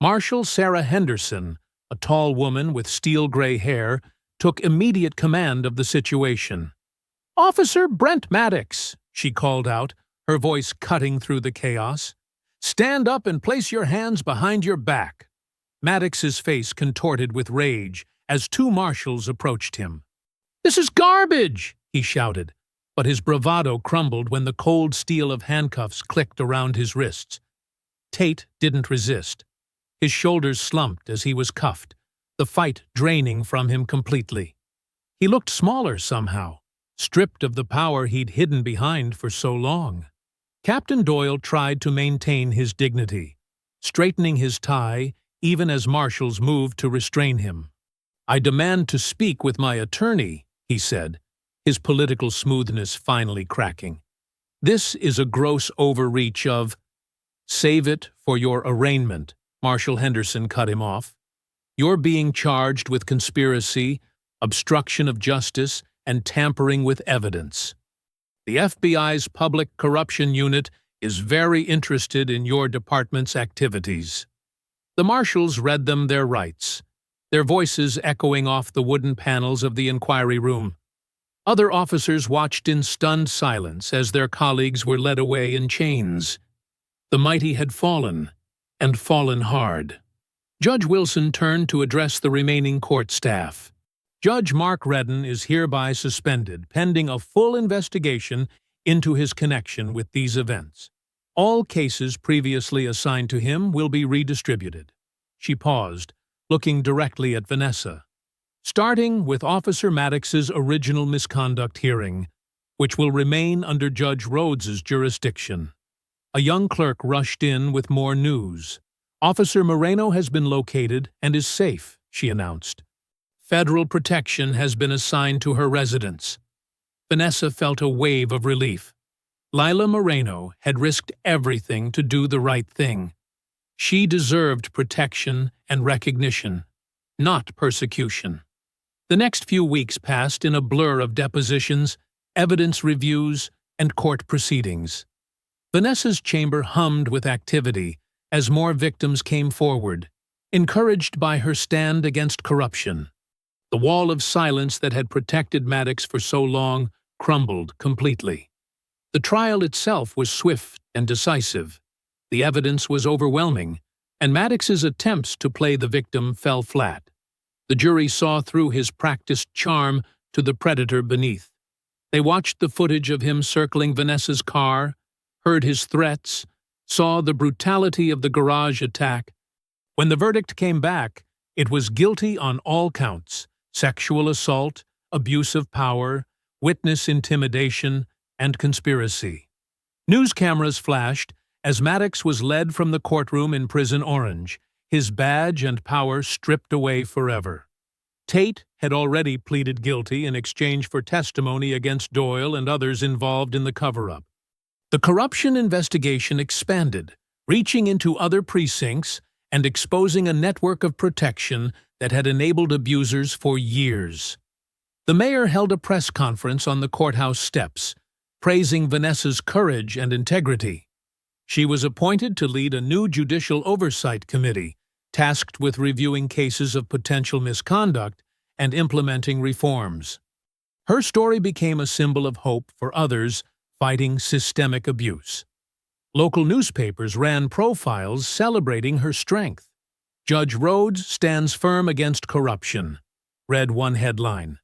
Marshal Sarah Henderson, a tall woman with steel-gray hair, took immediate command of the situation. "Officer Brent Maddox," she called out, her voice cutting through the chaos. "Stand up and place your hands behind your back." Maddox's face contorted with rage as 2 marshals approached him. "This is garbage!" he shouted, but his bravado crumbled when the cold steel of handcuffs clicked around his wrists. Tate didn't resist. His shoulders slumped as he was cuffed, the fight draining from him completely. He looked smaller somehow, stripped of the power he'd hidden behind for so long. Captain Doyle tried to maintain his dignity, straightening his tie even as marshals moved to restrain him. "I demand to speak with my attorney," he said, his political smoothness finally cracking. "This is a gross overreach of—" "Save it for your arraignment," Marshal Henderson cut him off. "You're being charged with conspiracy, obstruction of justice, and tampering with evidence." The FBI's Public Corruption Unit is very interested in your department's activities." The marshals read them their rights, their voices echoing off the wooden panels of the inquiry room. Other officers watched in stunned silence as their colleagues were led away in chains. The mighty had fallen, and fallen hard. Judge Wilson turned to address the remaining court staff. "Judge Mark Redden is hereby suspended, pending a full investigation into his connection with these events. All cases previously assigned to him will be redistributed." She paused, looking directly at Vanessa. "Starting with Officer Maddox's original misconduct hearing, which will remain under Judge Rhodes's jurisdiction." A young clerk rushed in with more news. "Officer Moreno has been located and is safe," she announced. "Federal protection has been assigned to her residence." Vanessa felt a wave of relief. Lila Moreno had risked everything to do the right thing. She deserved protection and recognition, not persecution. The next few weeks passed in a blur of depositions, evidence reviews, and court proceedings. Vanessa's chamber hummed with activity as more victims came forward, encouraged by her stand against corruption. The wall of silence that had protected Maddox for so long crumbled completely. The trial itself was swift and decisive. The evidence was overwhelming, and Maddox's attempts to play the victim fell flat. The jury saw through his practiced charm to the predator beneath. They watched the footage of him circling Vanessa's car, heard his threats, saw the brutality of the garage attack. When the verdict came back, it was guilty on all counts: sexual assault, abuse of power, witness intimidation, and conspiracy. News cameras flashed as Maddox was led from the courtroom in Prison Orange, his badge and power stripped away forever. Tate had already pleaded guilty in exchange for testimony against Doyle and others involved in the cover-up. The corruption investigation expanded, reaching into other precincts and exposing a network of protection that had enabled abusers for years. The mayor held a press conference on the courthouse steps, praising Vanessa's courage and integrity. She was appointed to lead a new judicial oversight committee, tasked with reviewing cases of potential misconduct and implementing reforms. Her story became a symbol of hope for others fighting systemic abuse. Local newspapers ran profiles celebrating her strength. "Judge Rhodes stands firm against corruption," read one headline.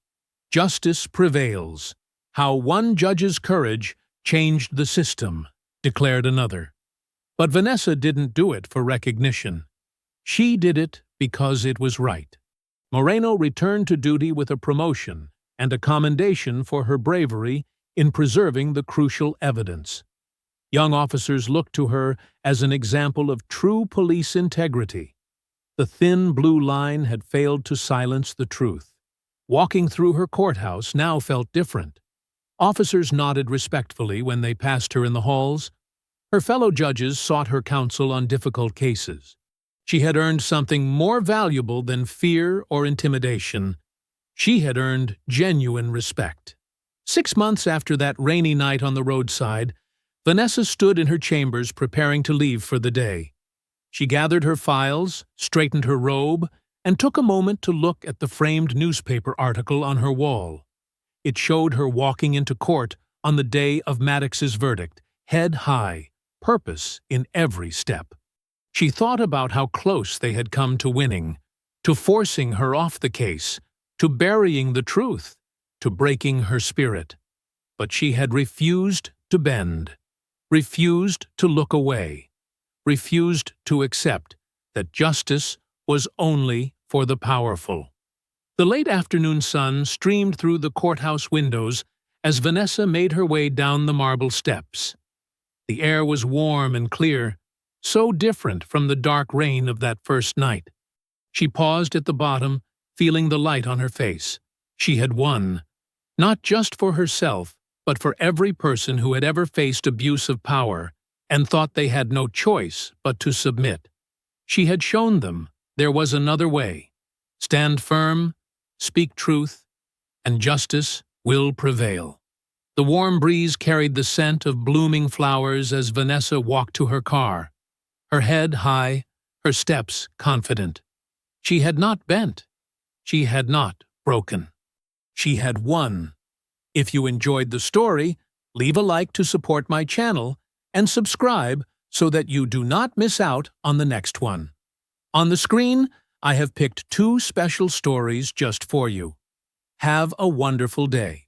"Justice prevails. How one judge's courage changed the system," declared another. But Vanessa didn't do it for recognition. She did it because it was right. Moreno returned to duty with a promotion and a commendation for her bravery in preserving the crucial evidence. Young officers looked to her as an example of true police integrity. The thin blue line had failed to silence the truth. Walking through her courthouse now felt different. Officers nodded respectfully when they passed her in the halls. Her fellow judges sought her counsel on difficult cases. She had earned something more valuable than fear or intimidation. She had earned genuine respect. 6 months after that rainy night on the roadside, Vanessa stood in her chambers preparing to leave for the day. She gathered her files, straightened her robe, and took a moment to look at the framed newspaper article on her wall. It showed her walking into court on the day of Maddox's verdict, head high, purpose in every step. She thought about how close they had come to winning, to forcing her off the case, to burying the truth, to breaking her spirit. But she had refused to bend, refused to look away, refused to accept that justice was only for the powerful. The late afternoon sun streamed through the courthouse windows as Vanessa made her way down the marble steps. The air was warm and clear, so different from the dark rain of that first night. She paused at the bottom, feeling the light on her face. She had won, not just for herself, but for every person who had ever faced abuse of power and thought they had no choice but to submit. She had shown them there was another way. Stand firm, speak truth, and justice will prevail. The warm breeze carried the scent of blooming flowers as Vanessa walked to her car, her head high, her steps confident. She had not bent. She had not broken. She had won. If you enjoyed the story, leave a like to support my channel and subscribe so that you do not miss out on the next one. On the screen, I have picked 2 special stories just for you. Have a wonderful day.